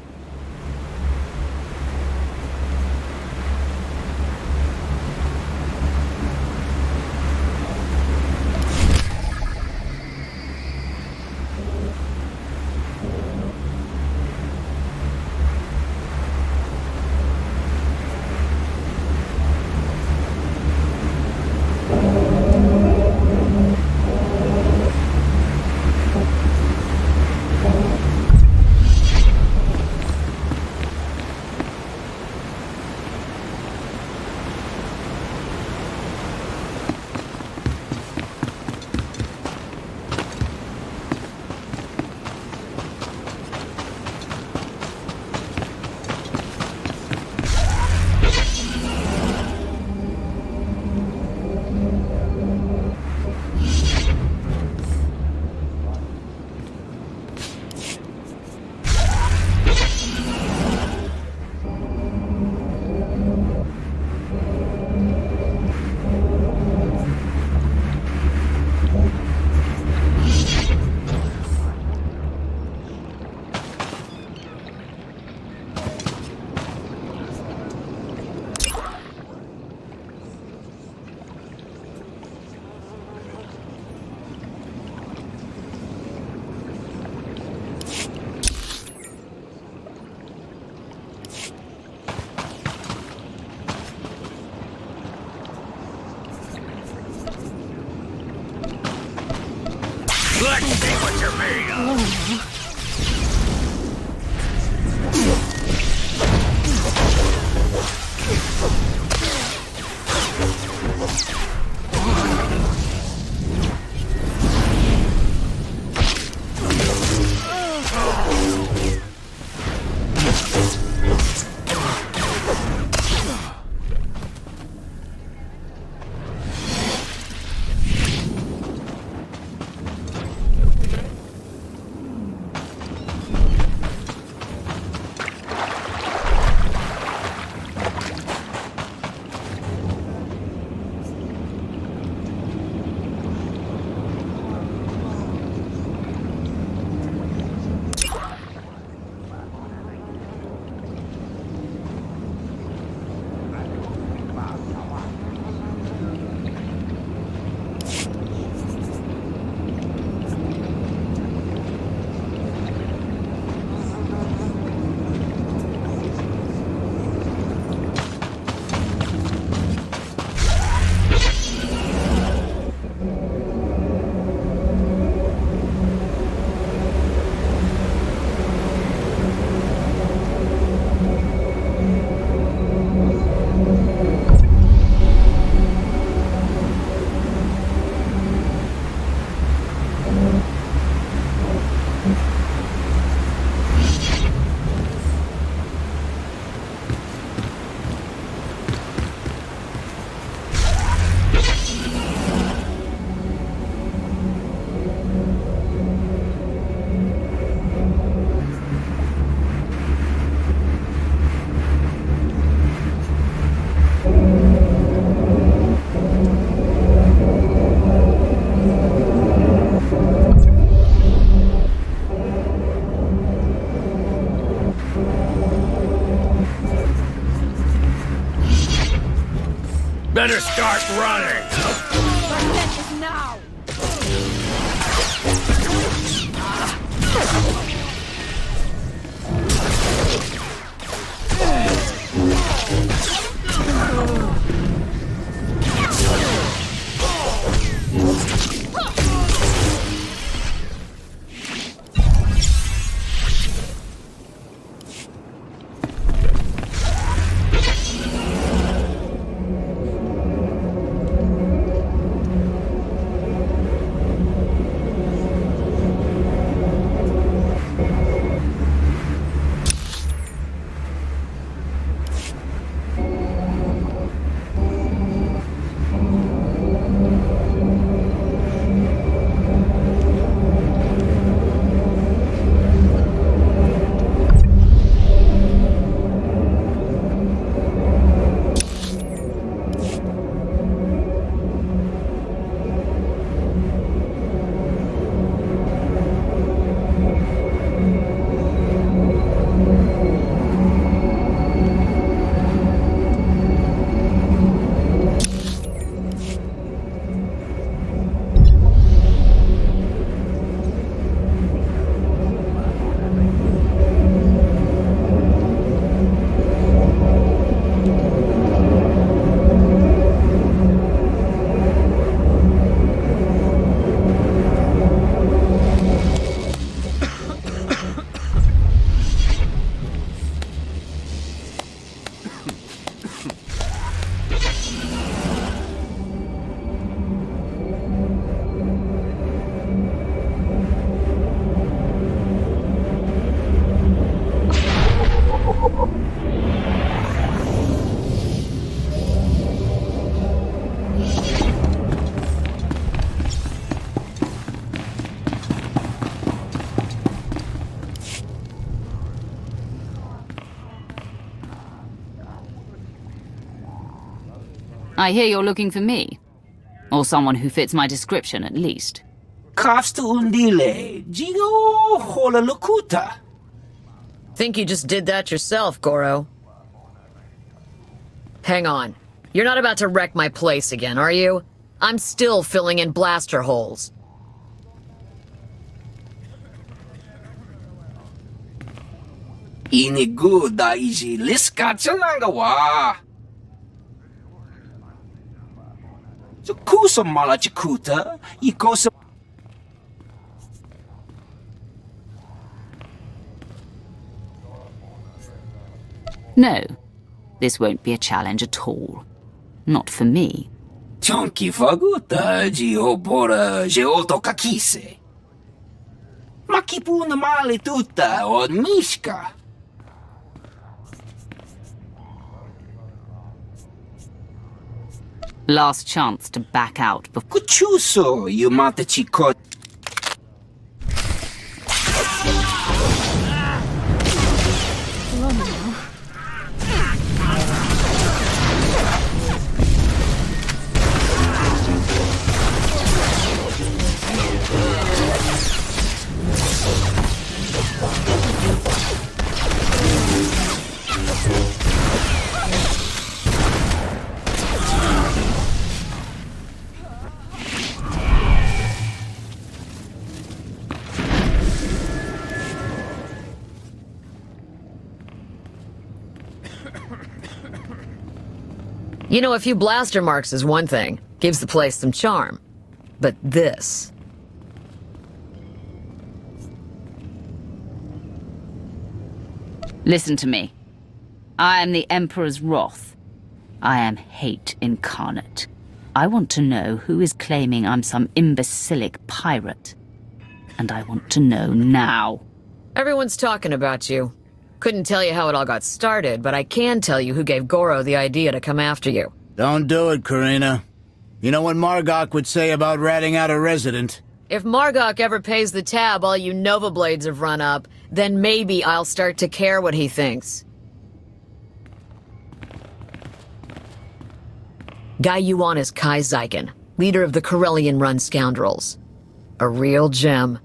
Let's see what you're made of! Better start running! Now! I hear you're looking for me. Or someone who fits my description, at least. Think you just did that yourself, Goro. Hang on. You're not about to wreck my place again, are you? I'm still filling in blaster holes. Inigu daiji liska chalagawa. So kusa malachikuta, ikosa. No, this won't be a challenge at all. Not for me. Chonki faguta giopora geotokakise. Makipuna mali tuta od mishka. Last chance to back out before. Kuchuso, you mate chikot. You know, a few blaster marks is one thing. Gives the place some charm. But this... Listen to me. I am the Emperor's wrath. I am hate incarnate. I want to know who is claiming I'm some imbecilic pirate. And I want to know now. Everyone's talking about you. Couldn't tell you how it all got started, but I can tell you who gave Goro the idea to come after you. Don't do it, Karina. You know what Margok would say about ratting out a resident. If Margok ever pays the tab all you Nova Blades have run up, then maybe I'll start to care what he thinks. Guy you want is Kai Zykan, leader of the Corellian-run scoundrels. A real gem.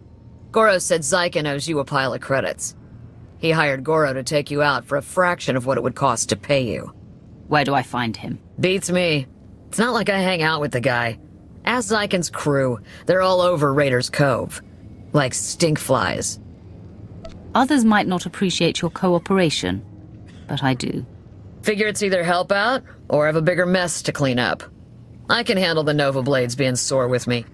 Goro said Zykan owes you a pile of credits. He hired Goro to take you out for a fraction of what it would cost to pay you. Where do I find him? Beats me. It's not like I hang out with the guy. Ask Zykan's crew. They're all over Raiders Cove. Like stinkflies. Others might not appreciate your cooperation, but I do. Figure it's either help out, or have a bigger mess to clean up. I can handle the Nova Blades being sore with me.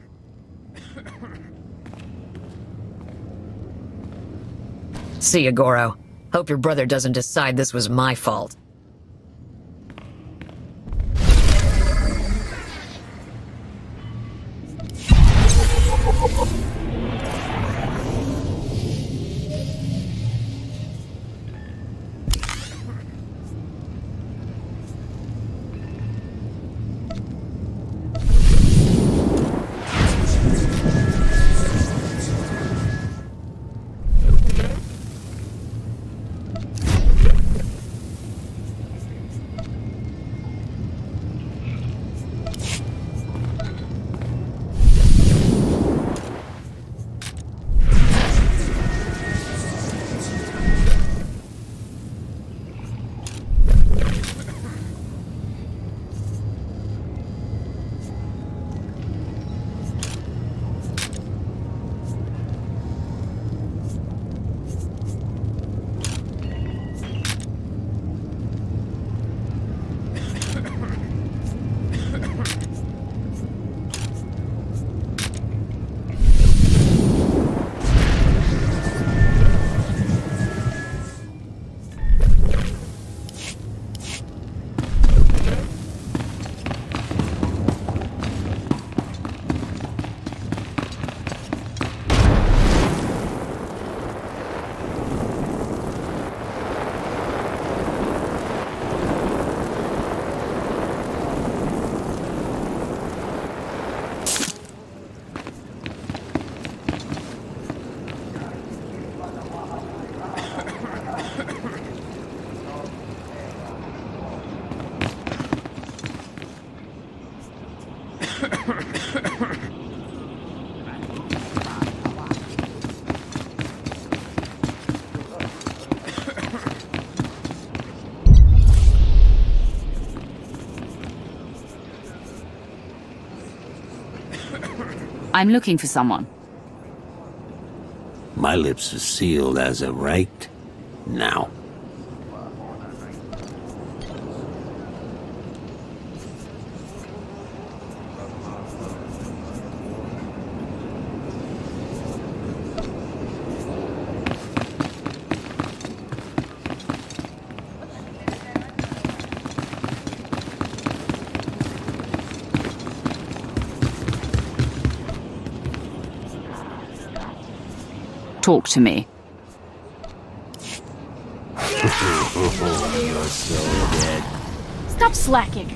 See ya, Goro. Hope your brother doesn't decide this was my fault. I'm looking for someone. My lips are sealed as of right now. Talk to me. You're so dead. Stop slacking.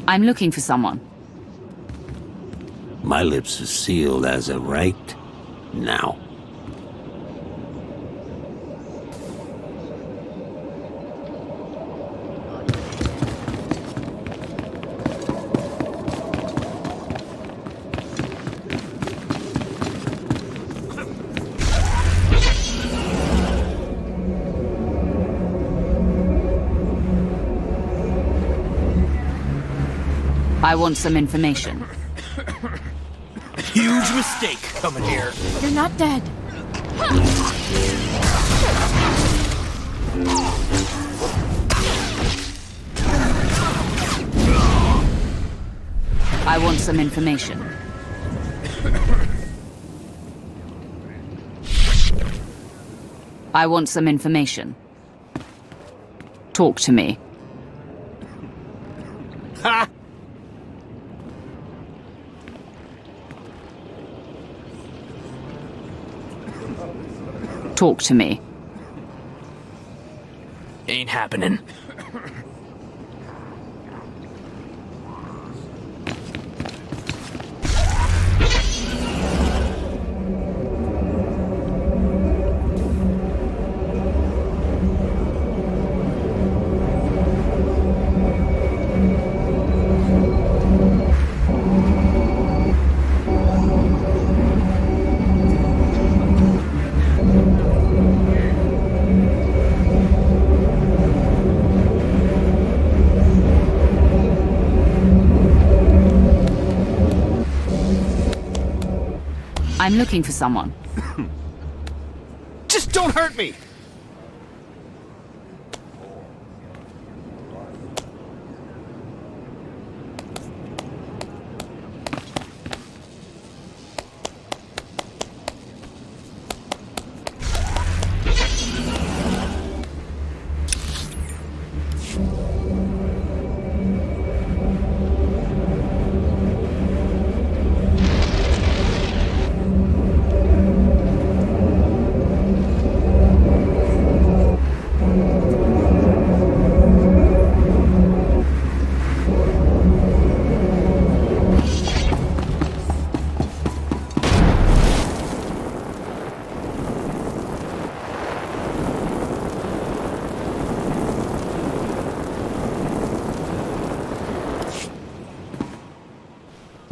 I'm looking for someone. My lips are sealed as of right now. I want some information. Huge mistake coming here. You're not dead. I want some information. I want some information. Talk to me. Ha! Talk to me. Ain't happening. I'm looking for someone. Just don't hurt me!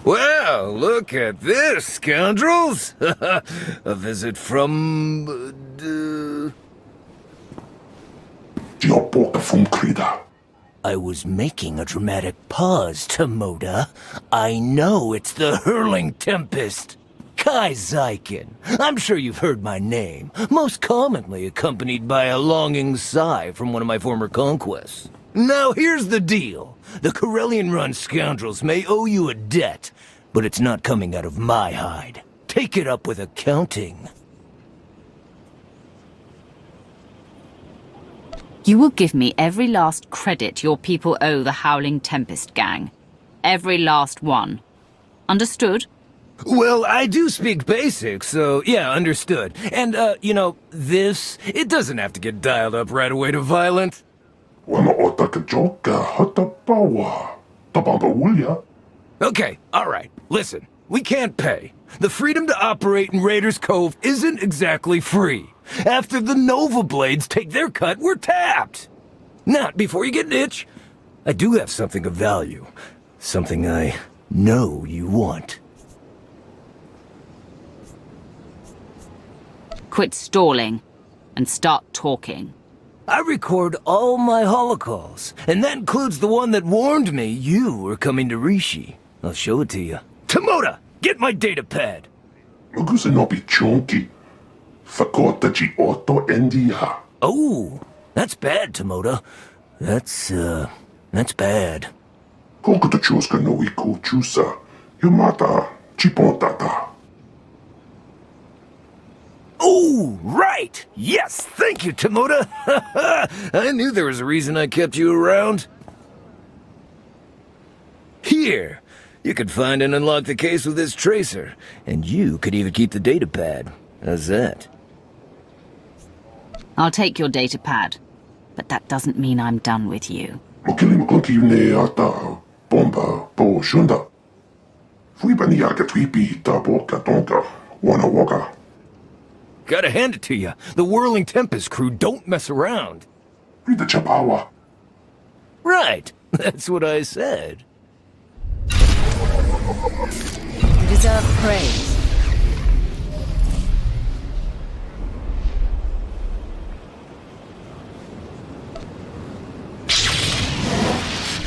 Well, look at this, scoundrels! A visit from... I was making a dramatic pause, Tomoda. I know it's the Hurling Tempest. Kai Zykin. I'm sure you've heard my name, most commonly accompanied by a longing sigh from one of my former conquests. Now here's the deal. The Corellian-run scoundrels may owe you a debt, but it's not coming out of my hide. Take it up with accounting. You will give me every last credit your people owe the Howling Tempest gang. Every last one. Understood? Well, I do speak basic, so yeah, understood. And, you know, this, it doesn't have to get dialed up right away to violent. Okay, alright, listen. We can't pay. The freedom to operate in Raiders Cove isn't exactly free. After the Nova Blades take their cut, we're tapped. Not before you get an itch. I do have something of value. Something I know you want. Quit stalling and start talking. I record all my holocalls, and that includes the one that warned me you were coming to Rishi. I'll show it to you. Tomoda, get my data pad. Oh, that's bad, Tomoda. That's bad. Kokotochuska no iku chusa. Yamata chipontata. Oh, right! Yes, thank you, Tomoda! I knew there was a reason I kept you around. Here, you could find and unlock the case with this tracer, and you could even keep the datapad. How's that? I'll take your datapad, but that doesn't mean I'm done with you. Mokili mokonti ne ata bomba po shunda. Fuibani yaka twipi ta boka tonka. Wana waka. Gotta hand it to you. The Whirling Tempest crew don't mess around. Read the Chapawa. Right. That's what I said. You deserve praise.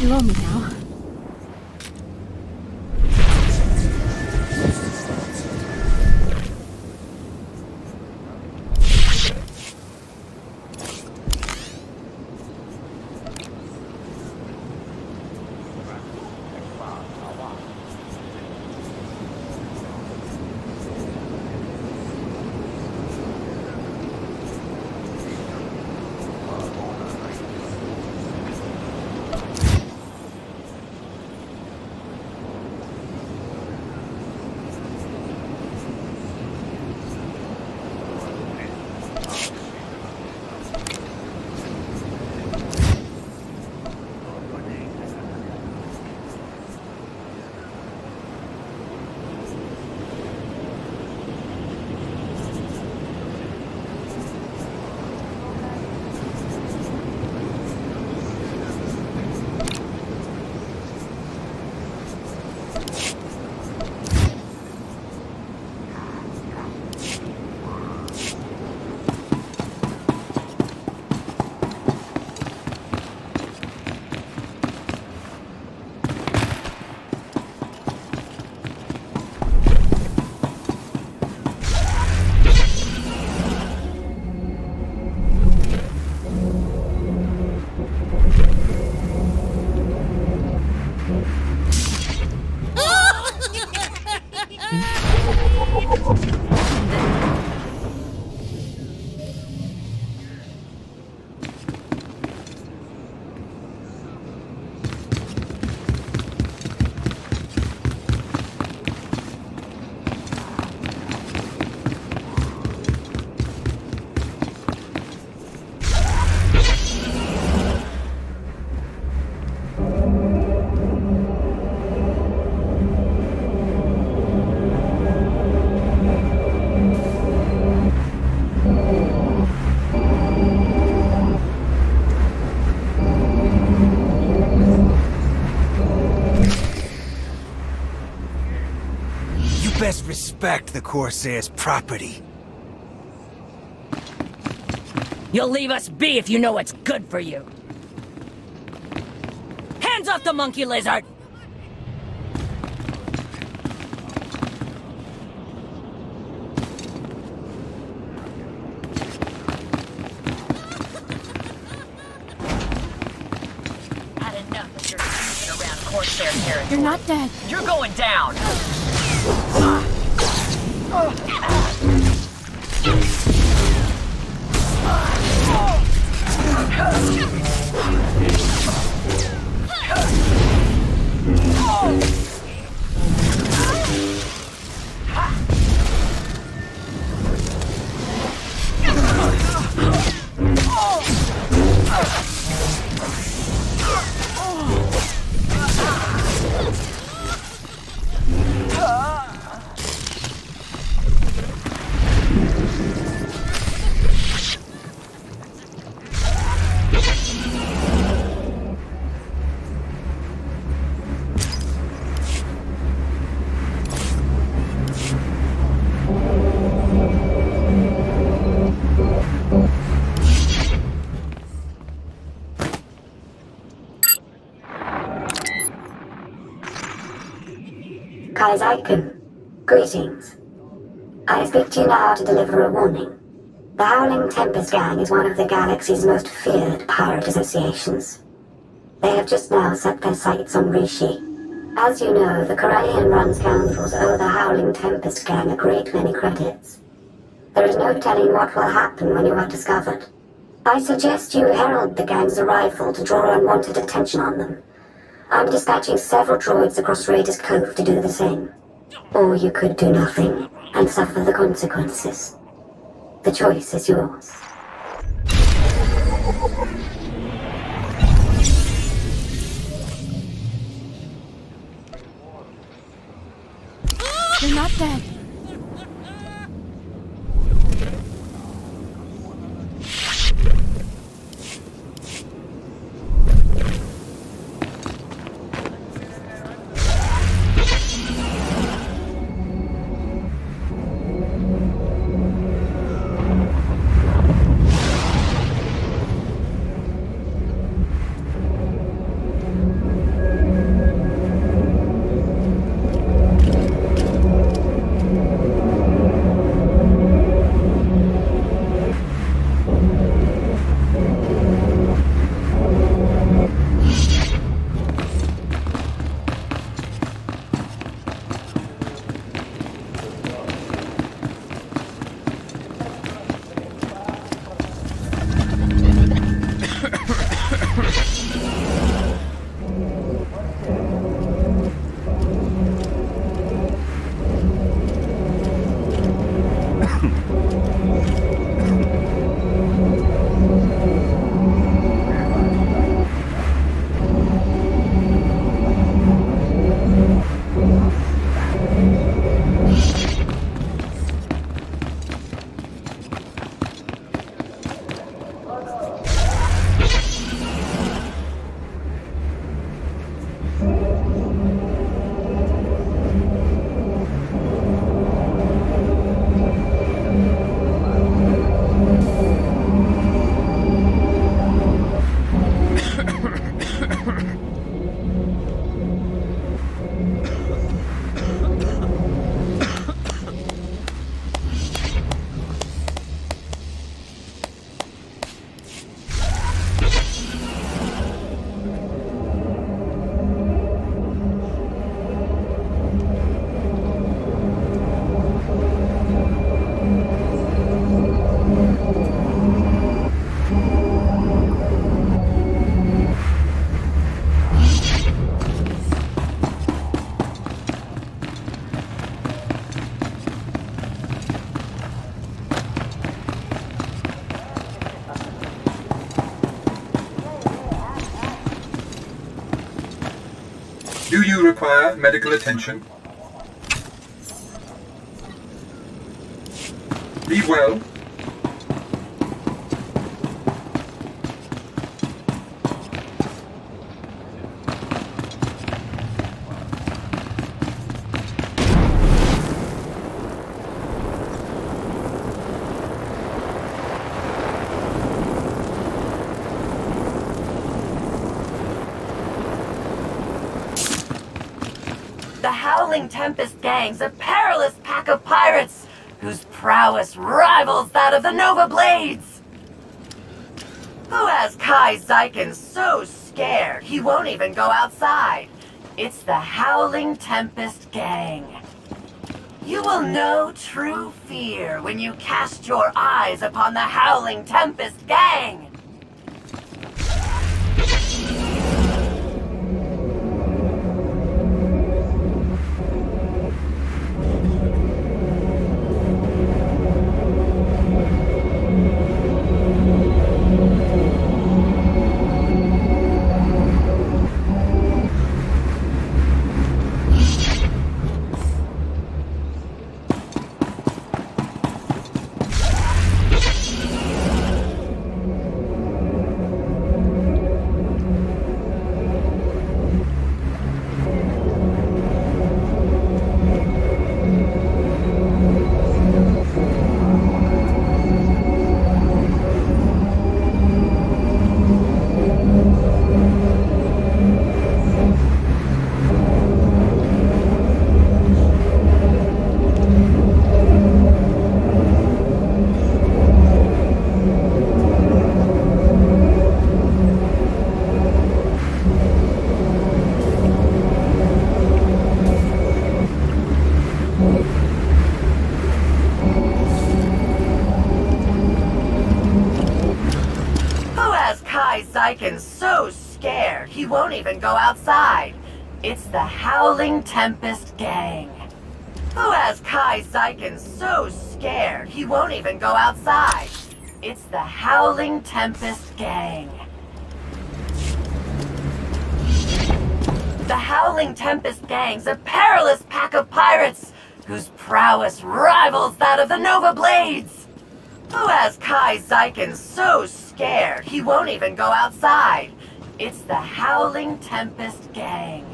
You owe me now. Best respect the Corsair's property. You'll leave us be if you know what's good for you. Hands off the monkey lizard! Had enough of your cruising around Corsair territory. You're not dead. You're going down! Kaizaken, greetings. I expect you now to deliver a warning. The Howling Tempest Gang is one of the galaxy's most feared pirate associations. They have just now set their sights on Rishi. As you know, the Corellian run scoundrels owe the Howling Tempest Gang a great many credits. There is no telling what will happen when you are discovered. I suggest you herald the gang's arrival to draw unwanted attention on them. I'm dispatching several droids across Raiders Cove to do the same. Or you could do nothing and suffer the consequences. The choice is yours. You're not dead. Do you require medical attention? Be well. The Howling Tempest Gang's a perilous pack of pirates whose prowess rivals that of the Nova Blades. Who has Kai Zykin so scared he won't even go outside? It's the Howling Tempest Gang. You will know true fear when you cast your eyes upon the Howling Tempest Gang. Zaikin so scared he won't even go outside. It's the Howling Tempest Gang. Who has Kai Zaikin so scared he won't even go outside? It's the Howling Tempest Gang. The Howling Tempest Gang's a perilous pack of pirates whose prowess rivals that of the Nova Blades. Who has Kai Zaikin so scared he won't even go outside? It's the Howling Tempest Gang.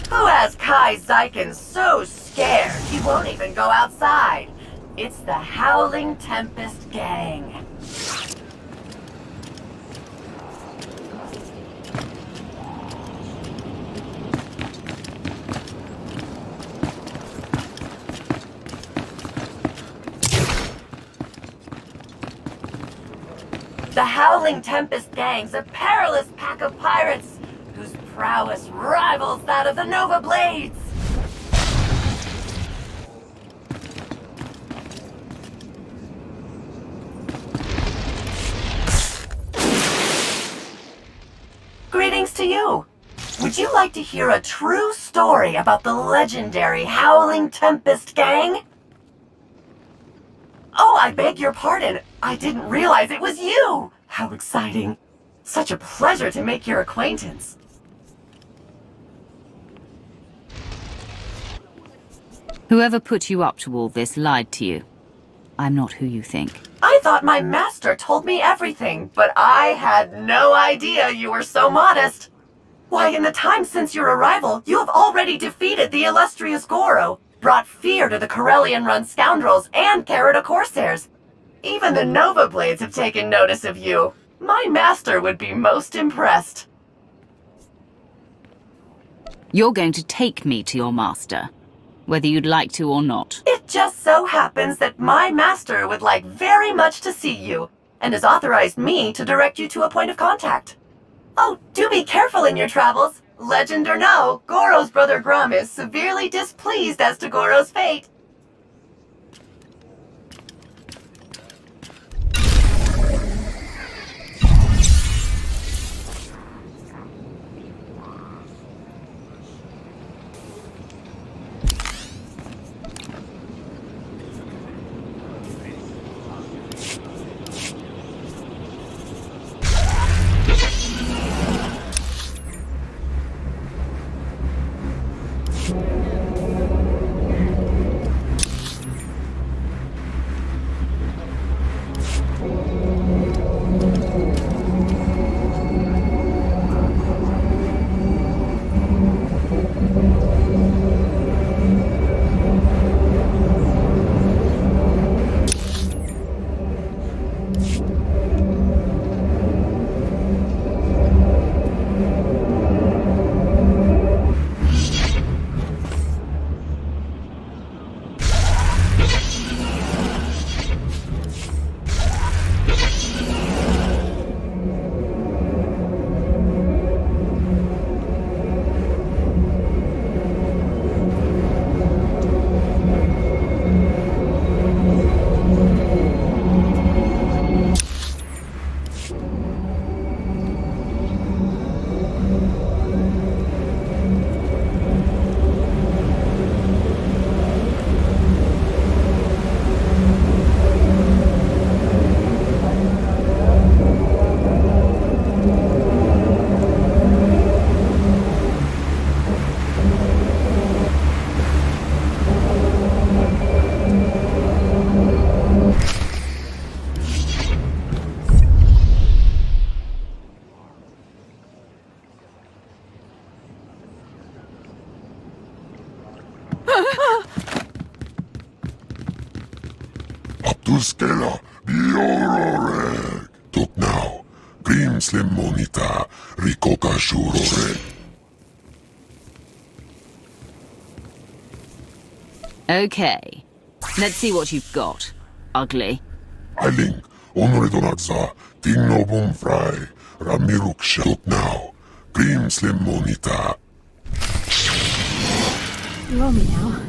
Who has Kai Zaikin so scared he won't even go outside? It's the Howling Tempest Gang. The Howling Tempest Gang's a perilous pack of pirates whose prowess rivals that of the Nova Blades. Greetings to you. Would you like to hear a true story about the legendary Howling Tempest Gang? Oh, I beg your pardon. I didn't realize it was you. How exciting. Such a pleasure to make your acquaintance. Whoever put you up to all this lied to you. I'm not who you think. I thought my master told me everything, but I had no idea you were so modest. Why, in the time since your arrival, you have already defeated the illustrious Goro, brought fear to the Corellian-run scoundrels, and carried a Corsairs. Even the Nova Blades have taken notice of you. My master would be most impressed. You're going to take me to your master, whether you'd like to or not. It just so happens that my master would like very much to see you, and has authorized me to direct you to a point of contact. Oh, do be careful in your travels. Legend or no, Goro's brother Grum is severely displeased as to Goro's fate. Tuskela, biororeg. Tuk now, prim slim monita, rikoka shuroreg. Okay. Let's see what you've got, ugly. Ailing, onore donatsa, tingno bum fry, ramiruk tuk now, Supreme Slim Monita. Roll me now.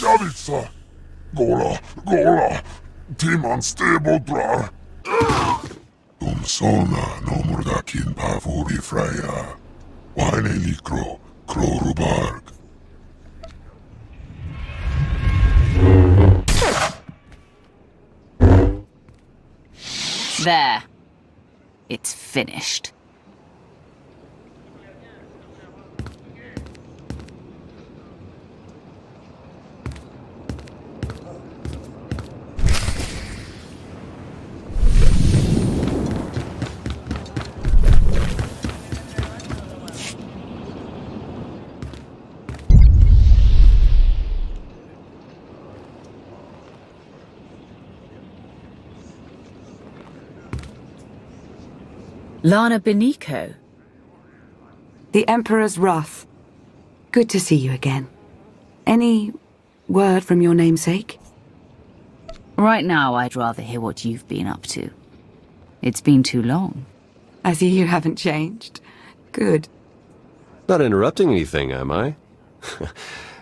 Savitsa! Gola! Tim unstable drar! Sona no murdakin pavuri freya. Waine likro, krorubarg. There. It's finished. Lana Beniko. The Emperor's wrath. Good to see you again. Any word from your namesake? Right now, I'd rather hear what you've been up to. It's been too long. I see you haven't changed. Good. Not interrupting anything, am I?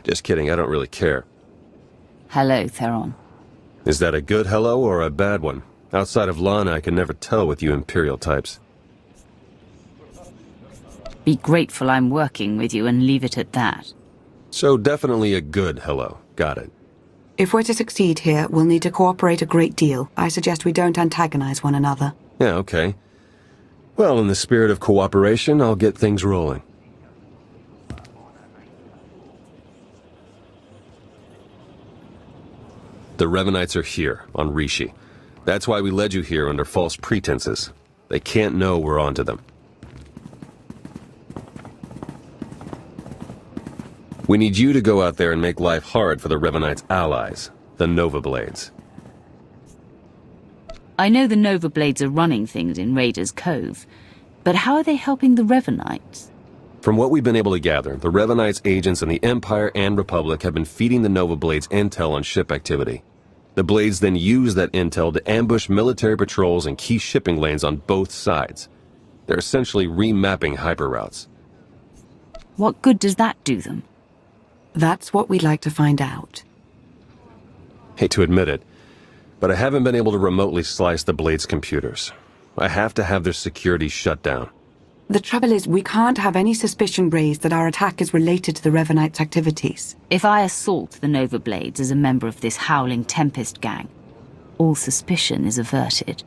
Just kidding, I don't really care. Hello, Theron. Is that a good hello or a bad one? Outside of Lana, I can never tell with you Imperial types. Be grateful I'm working with you and leave it at that. So definitely a good hello. Got it. If we're to succeed here, we'll need to cooperate a great deal. I suggest we don't antagonize one another. Yeah, okay. Well, in the spirit of cooperation, I'll get things rolling. The Revenites are here, on Rishi. That's why we led you here under false pretenses. They can't know we're onto them. We need you to go out there and make life hard for the Revenites' allies, the Nova Blades. I know the Nova Blades are running things in Raiders Cove, but how are they helping the Revenites? From what we've been able to gather, the Revenites' agents in the Empire and Republic have been feeding the Nova Blades intel on ship activity. The Blades then use that intel to ambush military patrols and key shipping lanes on both sides. They're essentially remapping hyperroutes. What good does that do them? That's what we'd like to find out. Hate to admit it, but I haven't been able to remotely slice the Blades' computers. I have to have their security shut down. The trouble is, we can't have any suspicion raised that our attack is related to the Revenites' activities. If I assault the Nova Blades as a member of this Howling Tempest gang, all suspicion is averted.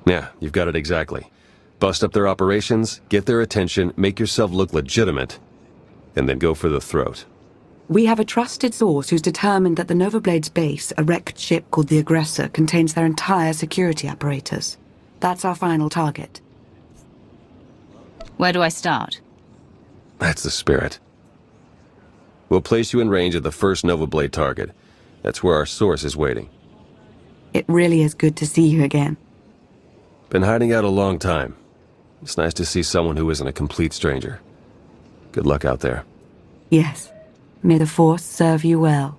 Yeah, you've got it exactly. Bust up their operations, get their attention, make yourself look legitimate, and then go for the throat. We have a trusted source who's determined that the Nova Blades base, a wrecked ship called the Aggressor, contains their entire security apparatus. That's our final target. Where do I start? That's the spirit. We'll place you in range of the first Nova Blade target. That's where our source is waiting. It really is good to see you again. Been hiding out a long time. It's nice to see someone who isn't a complete stranger. Good luck out there. Yes. May the Force serve you well.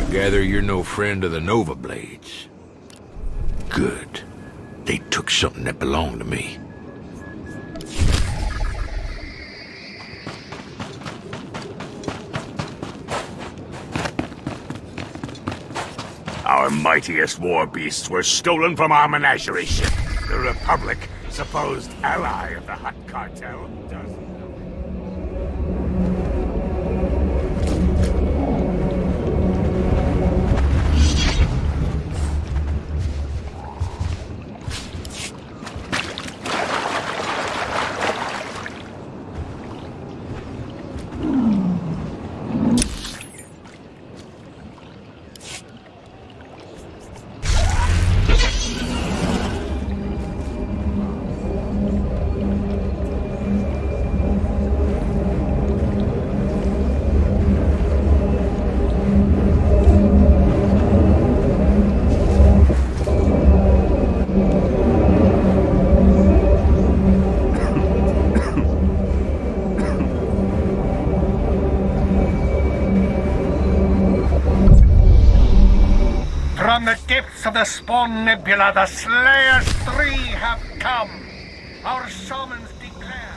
Gather you're no friend of the Nova Blades. Good. They took something that belonged to me. Our mightiest war beasts were stolen from our menagerie ship. The Republic, supposed ally of the Hutt cartel, does... From the depths of the Spawn Nebula, the Slayers 3 have come. Our shamans declare...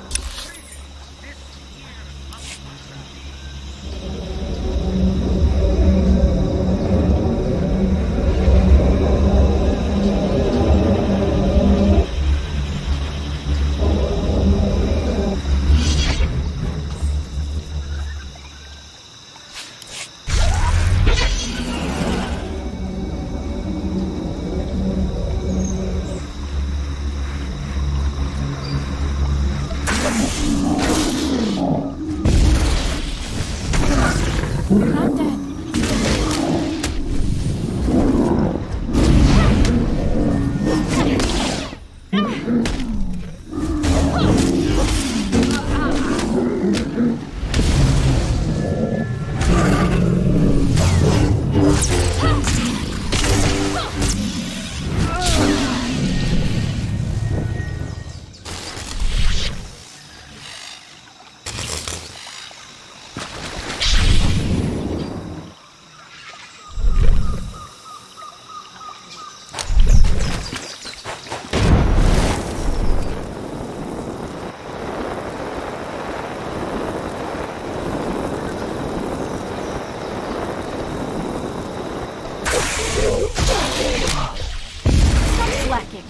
Slacking.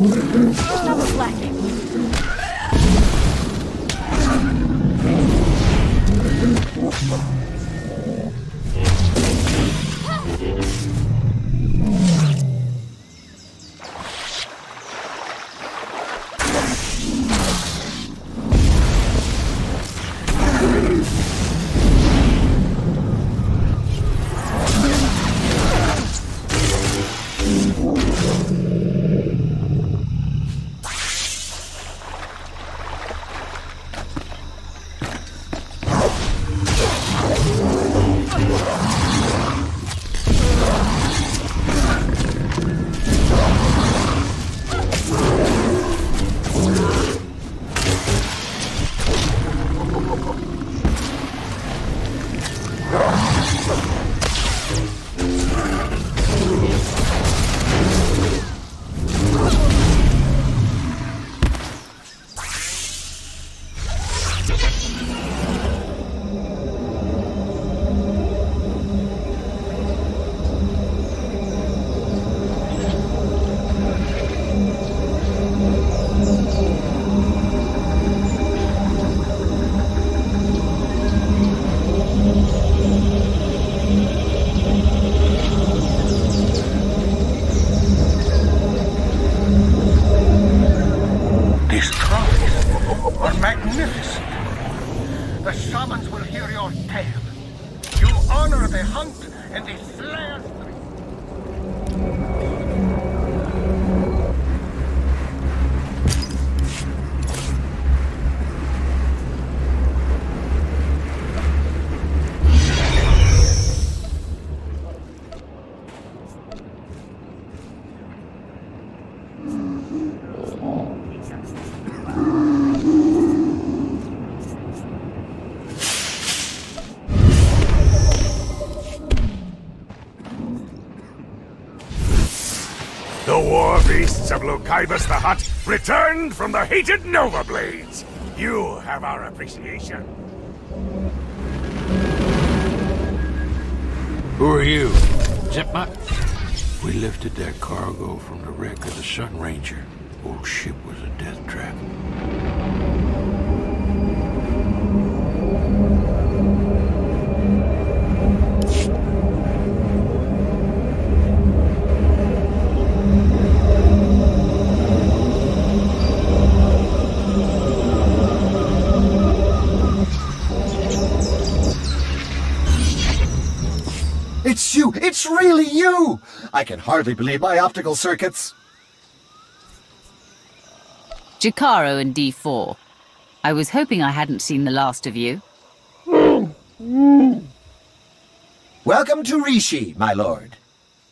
Stop slacking. These cries are magnificent. The shamans will hear your tale. You honor the hunt and the slayers. The war beasts of Lucaibus the Hutt returned from the hated Nova Blades. You have our appreciation. Who are you? Zipma? We lifted that cargo from the wreck of the Sun Ranger. Old ship was a death trap. It's you! It's really you! I can hardly believe my optical circuits. Jacaro and D4. I was hoping I hadn't seen the last of you. Welcome to Rishi, my lord.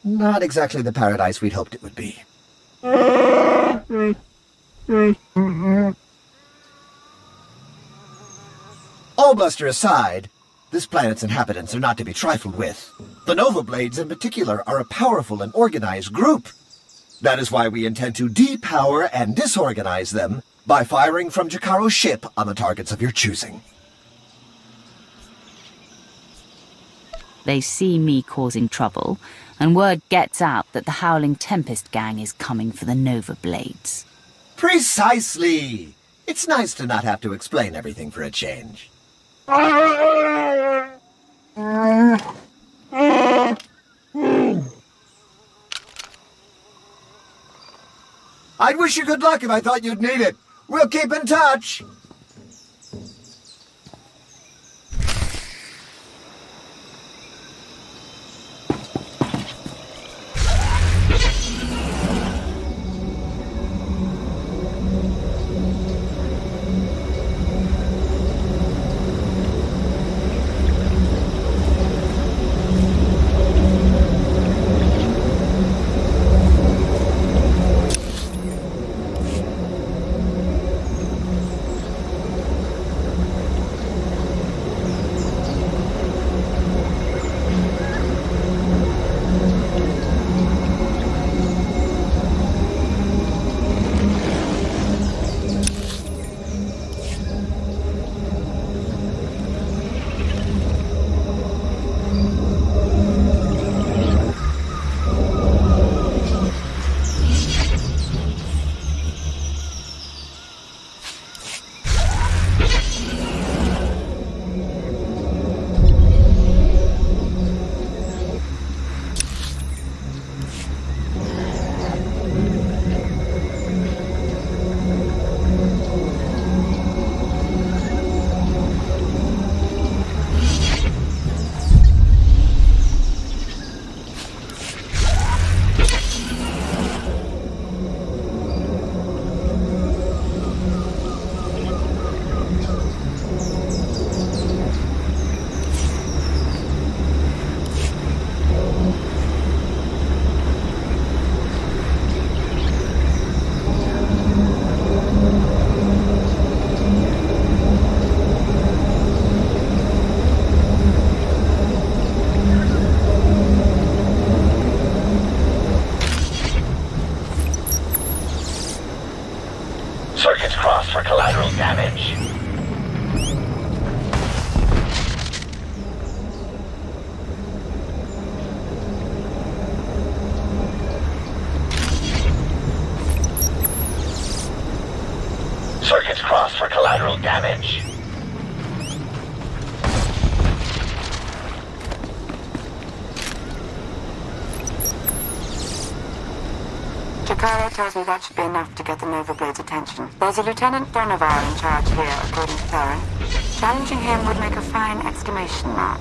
Not exactly the paradise we'd hoped it would be. All bluster aside, this planet's inhabitants are not to be trifled with. The Nova Blades in particular are a powerful and organized group. That is why we intend to depower and disorganize them by firing from Jacaro's ship on the targets of your choosing. They see me causing trouble, and word gets out that the Howling Tempest gang is coming for the Nova Blades. Precisely! It's nice to not have to explain everything for a change. I'd wish you good luck if I thought you'd need it. We'll keep in touch. us for collateral damage. Jakara tells me that should be enough to get the Nova Blade's attention. There's a Lieutenant Donovan in charge here, according to Theron. Challenging him would make a fine exclamation mark.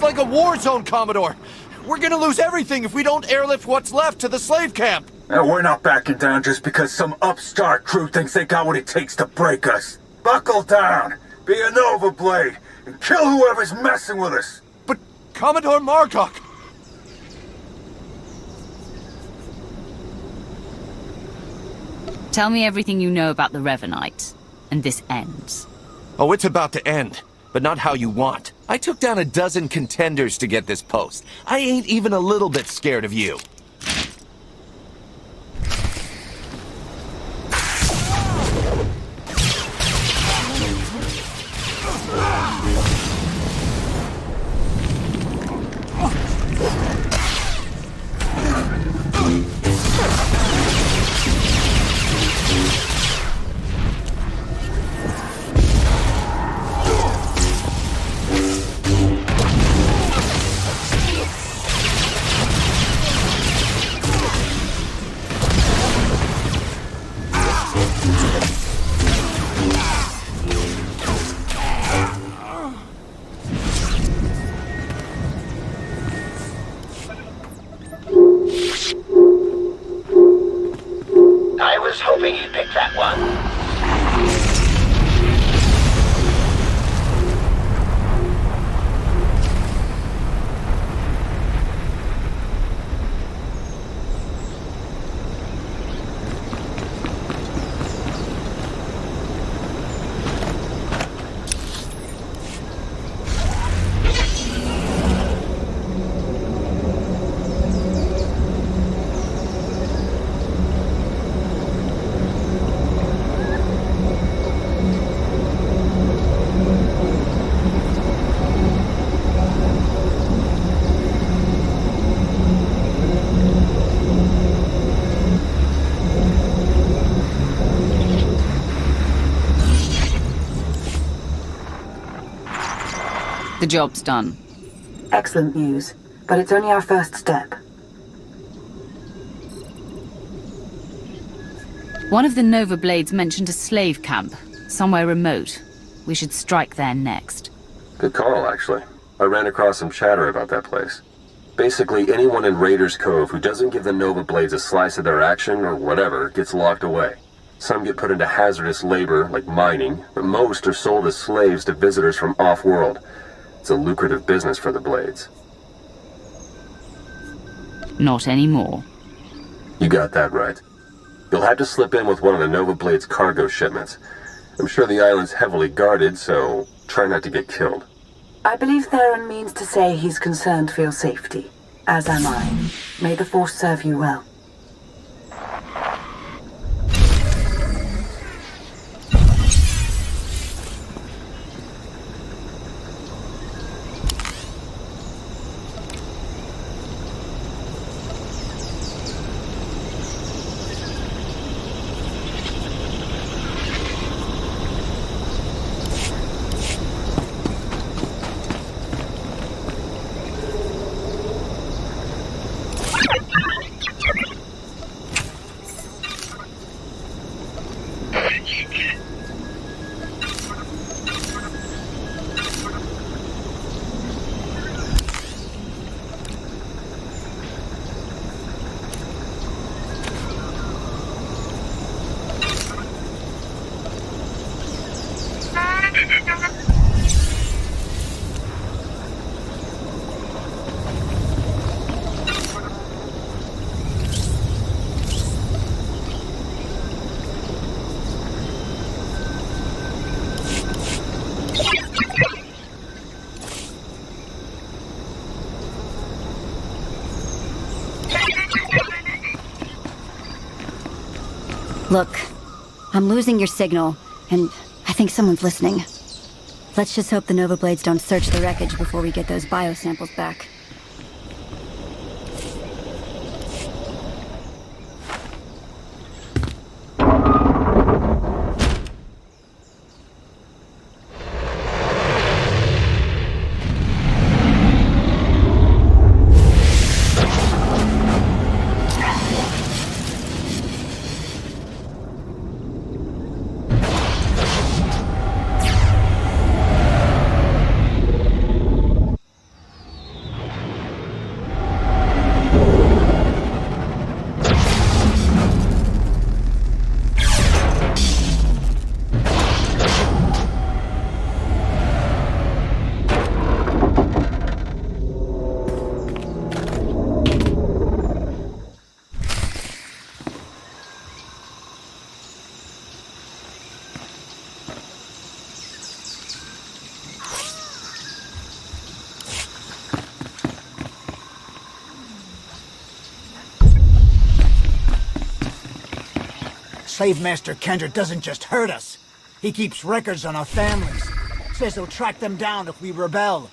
Like a war zone, Commodore! We're gonna lose everything if we don't airlift what's left to the slave camp! And we're not backing down just because some upstart crew thinks they got what it takes to break us. Buckle down, be a Nova Blade, and kill whoever's messing with us. But Commodore Margok... Tell me everything you know about the Revanite, and this ends. Oh, it's about to end, but not how you want. I took down a dozen contenders to get this post. I ain't even a little bit scared of you. I was hoping you'd pick that one. The job's done. Excellent news, but it's only our first step. One of the Nova Blades mentioned a slave camp, somewhere remote. We should strike there next. Good call, actually. I ran across some chatter about that place. Basically, anyone in Raiders Cove who doesn't give the Nova Blades a slice of their action or whatever gets locked away. Some get put into hazardous labor, like mining, but most are sold as slaves to visitors from off-world. It's a lucrative business for the Blades. Not anymore. You got that right. You'll have to slip in with one of the Nova Blade's cargo shipments. I'm sure the island's heavily guarded, so try not to get killed. I believe Theron means to say he's concerned for your safety, as am I. May the Force serve you well. Look, I'm losing your signal, and I think someone's listening. Let's just hope the Nova Blades don't search the wreckage before we get those biosamples back. Slave Master Kendra doesn't just hurt us. He keeps records on our families. Says he'll track them down if we rebel.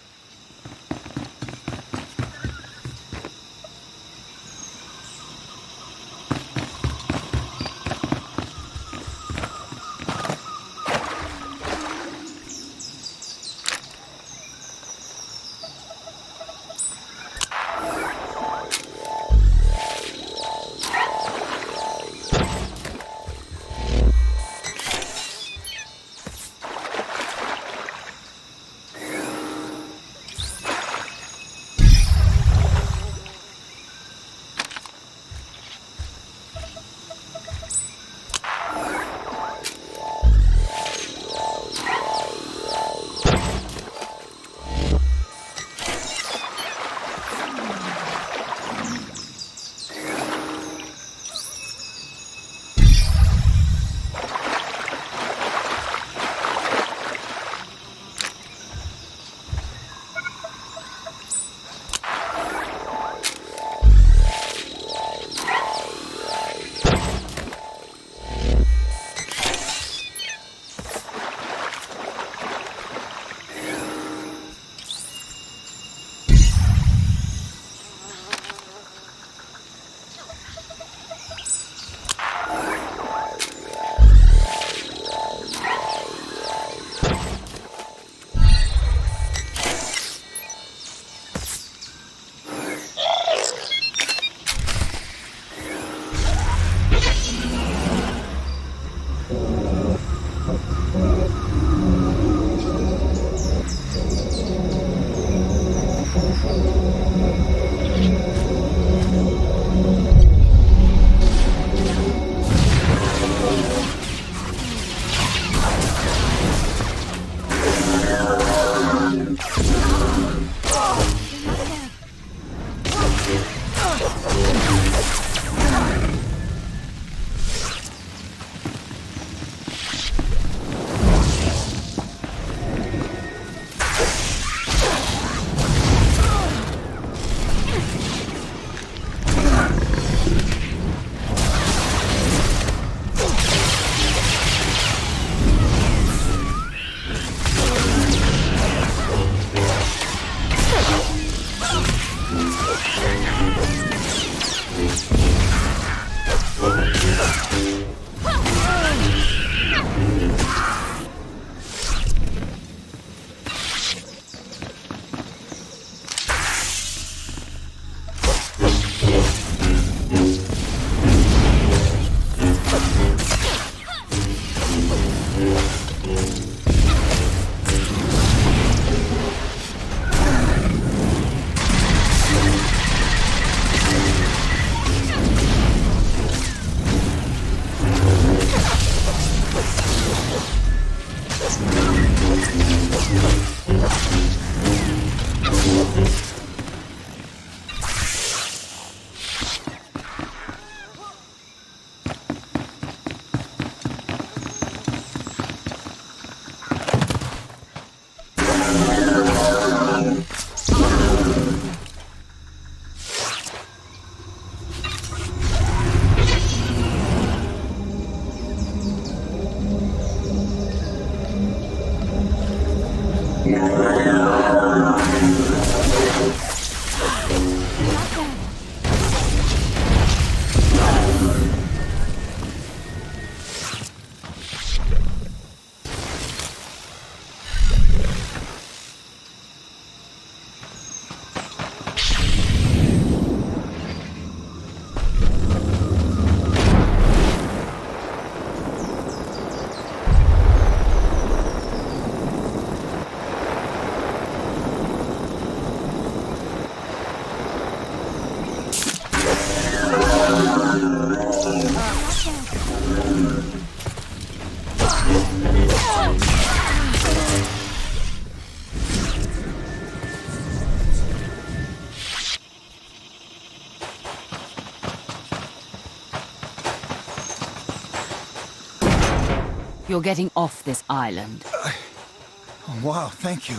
You're getting off this island. Oh, wow, thank you.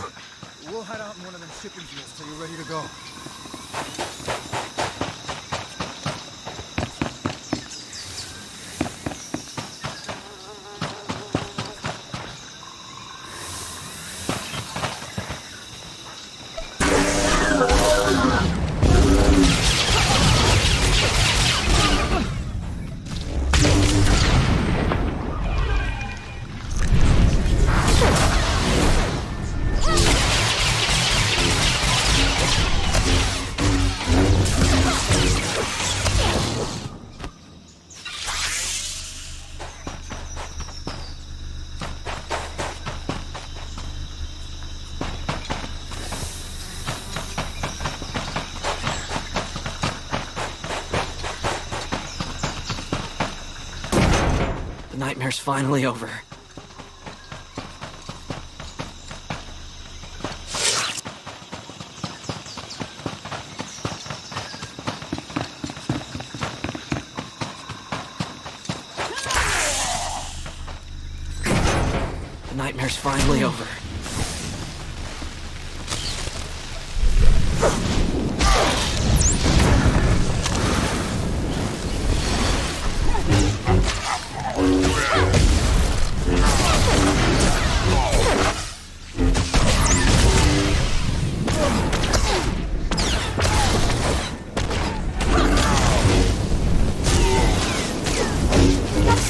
We'll hide out in one of them shipping fields till you're ready to go. nightmare's finally over. The nightmare's finally over.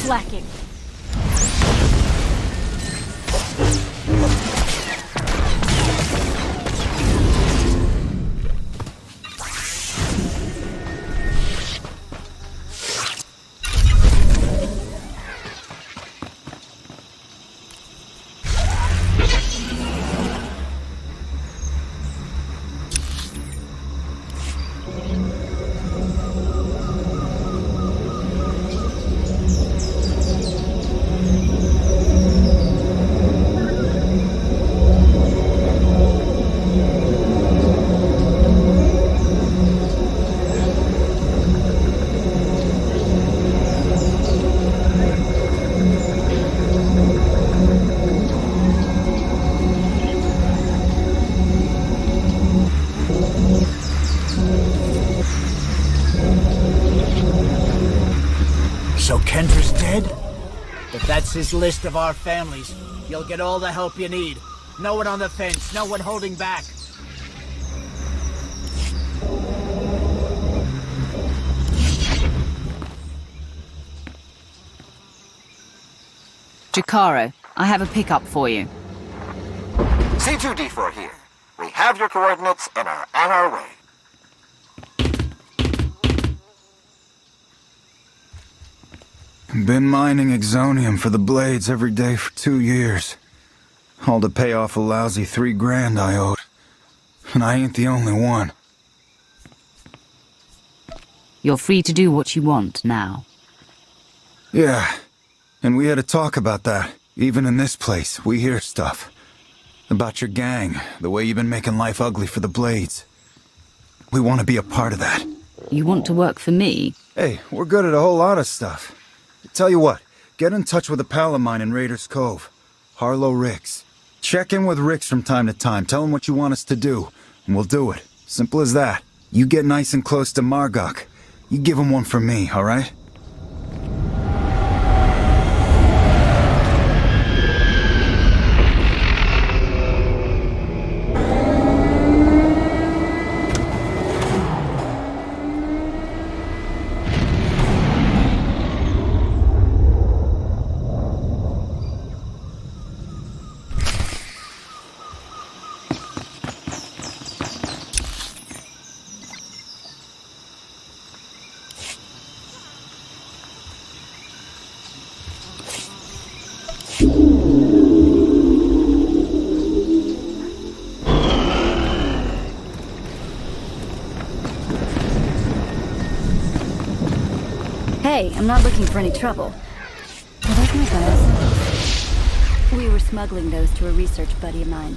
Slacking. So Kendra's dead? If that's his list of our families, you'll get all the help you need. No one on the fence, no one holding back. Jacaro, I have a pickup for you. C2D4 here. We have your coordinates and are on our way. Been mining exonium for the blades every day for 2 years. All to pay off a lousy $3,000 I owed. And I ain't the only one. You're free to do what you want now. Yeah, and we had a talk about that. Even in this place, we hear stuff. About your gang, the way you've been making life ugly for the blades. We want to be a part of that. You want to work for me? Hey, we're good at a whole lot of stuff. Tell you what, get in touch with a pal of mine in Raiders Cove. Harlow Ricks. Check in with Ricks from time to time. Tell him what you want us to do, and we'll do it. Simple as that. You get nice and close to Margok. You give him one for me, alright? Hey, I'm not looking for any trouble. Are those my guns? We were smuggling those to a research buddy of mine.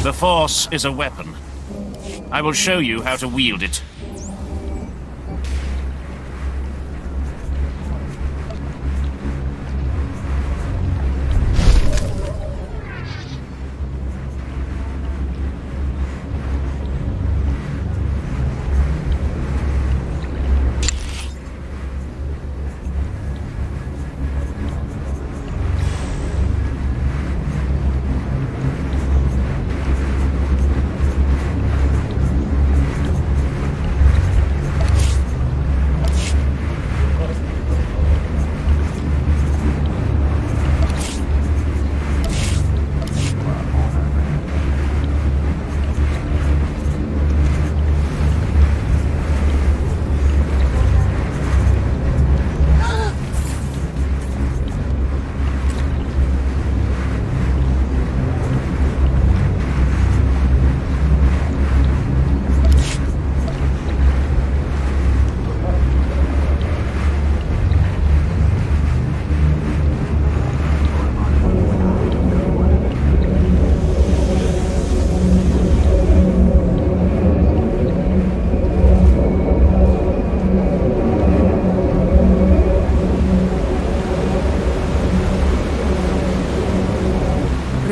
The Force is a weapon. I will show you how to wield it.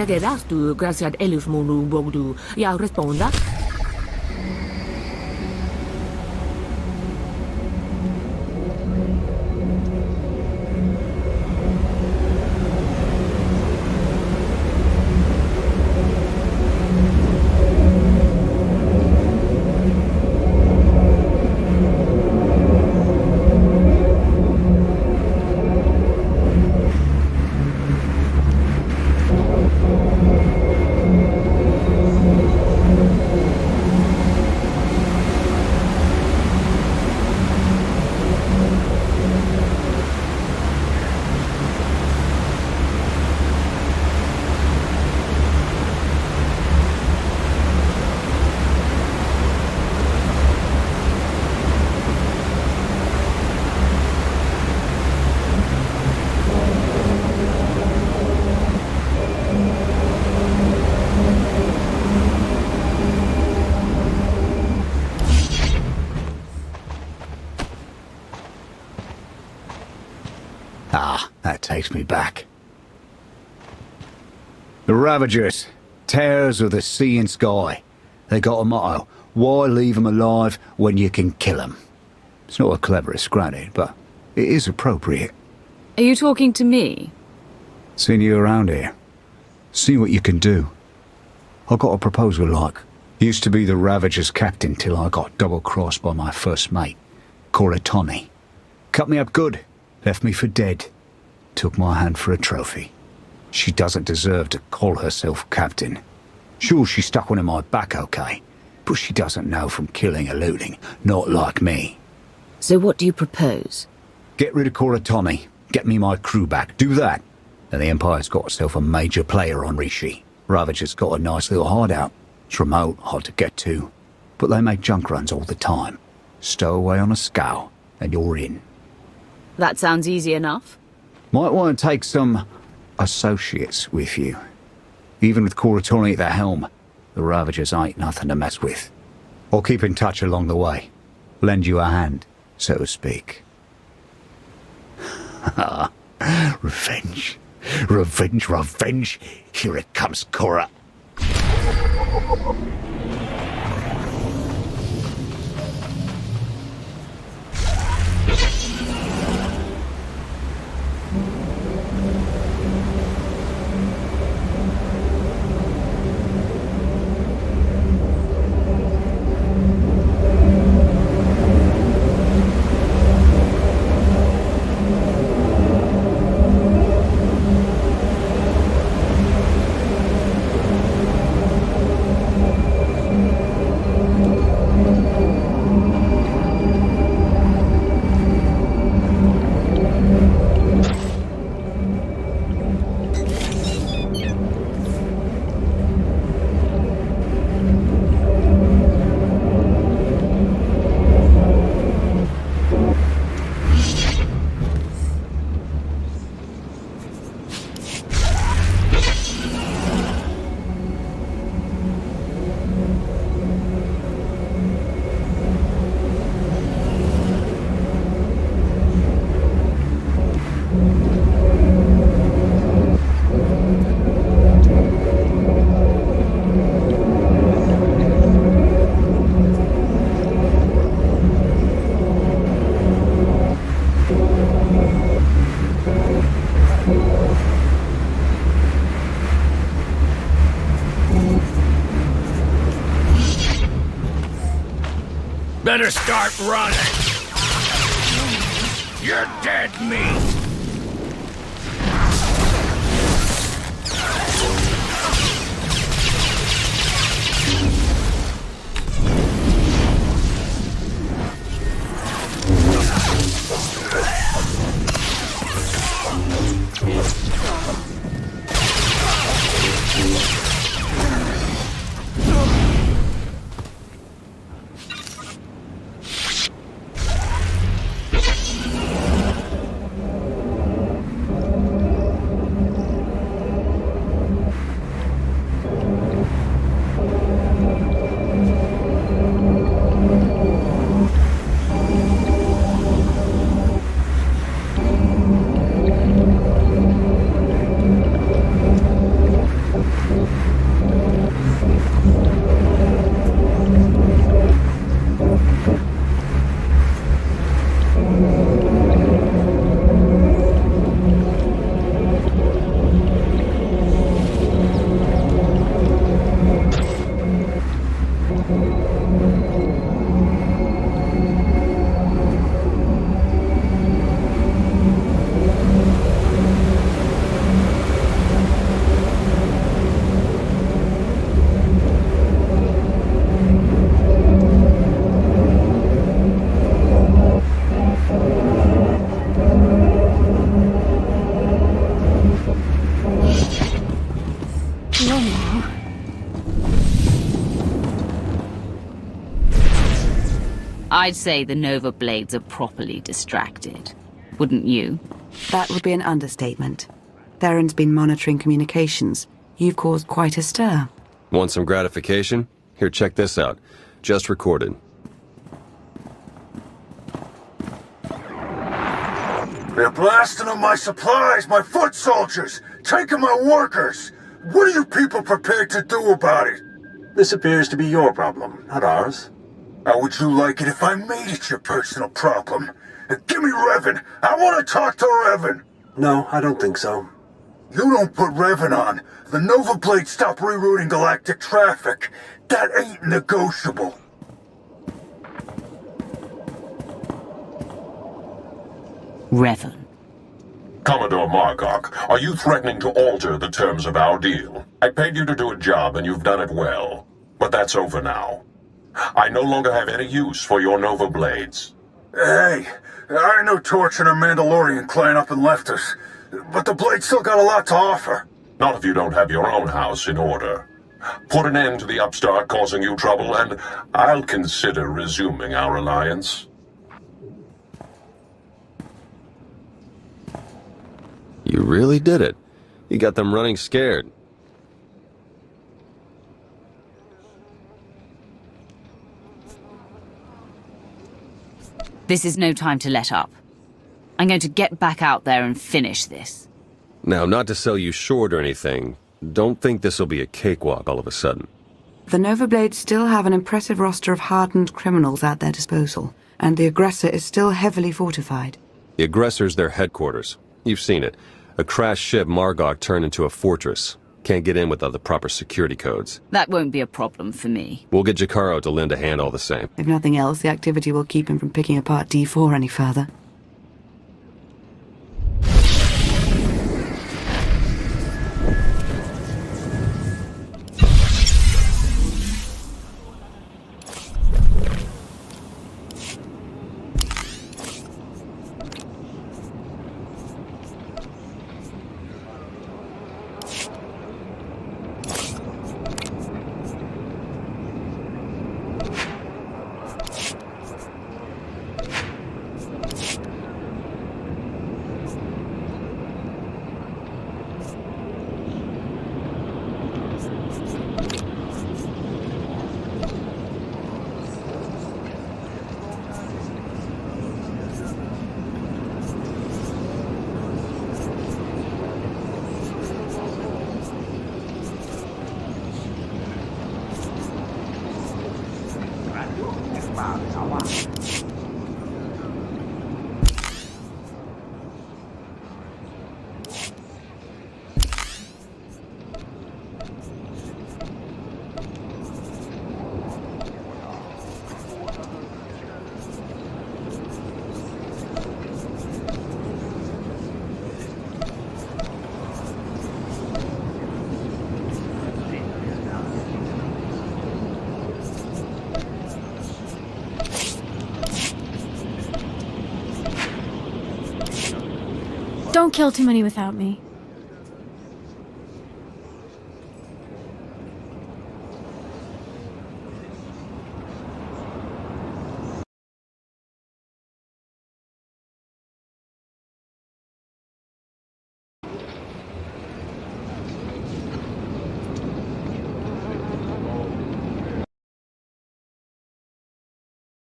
quedas tú, gracias ellos munu bogdu. Ya responda. Ah, that takes me back. The Ravagers, terrors of the sea and sky. They got a motto: why leave 'em alive when you can kill 'em? It's not the cleverest, granted, but it is appropriate. Are you talking to me? Seen you around here. See what you can do. I got a proposal like. Used to be the Ravagers captain till I got double-crossed by my first mate, Coratoni. Cut me up good, left me for dead. Took my hand for a trophy. She doesn't deserve to call herself captain. Sure, she stuck one in my back okay, but she doesn't know from killing or looting, not like me. So what do you propose? Get rid of Coratoni, get me my crew back, do that. And the Empire's got itself a major player on Rishi. Ravager's got a nice little hideout. It's remote, hard to get to, but they make junk runs all the time. Stow away on a scow, and you're in. That sounds easy enough. Might want to take some associates with you. Even with Coratoni at the helm, the Ravagers ain't nothing to mess with. I'll keep in touch along the way. Lend you a hand, so to speak. Revenge. Revenge, revenge. Here it comes, Cora. Better start running. You're dead meat. I'd say the Nova Blades are properly distracted. Wouldn't you? That would be an understatement. Theron's been monitoring communications. You've caused quite a stir. Want some gratification? Here, check this out. Just recorded. They're blasting on my supplies, my foot soldiers, taking my workers. What are you people prepared to do about it? This appears to be your problem, not ours. How would you like it if I made it your personal problem? Give me Revan. I want to talk to Revan. No, I don't think so. You don't put Revan on. The Nova Blades stop rerouting galactic traffic. That ain't negotiable. Revan. Commodore Margok, are you threatening to alter the terms of our deal? I paid you to do a job and you've done it well. But that's over now. I no longer have any use for your Nova Blades. Hey, I know Torch and her Mandalorian clan up and left us, but the Blades still got a lot to offer. Not if you don't have your own house in order. Put an end to the upstart causing you trouble, and I'll consider resuming our alliance. You really did it. You got them running scared. This is no time to let up. I'm going to get back out there and finish this. Now, not to sell you short or anything, don't think this'll be a cakewalk all of a sudden. The Nova Blades still have an impressive roster of hardened criminals at their disposal, and the aggressor is still heavily fortified. The aggressor's their headquarters. You've seen it. A crashed ship Margok turned into a fortress. Can't get in without the proper security codes. That won't be a problem for me. We'll get Jakaro to lend a hand all the same. If nothing else, the activity will keep him from picking apart D4 any further. Don't kill too many without me.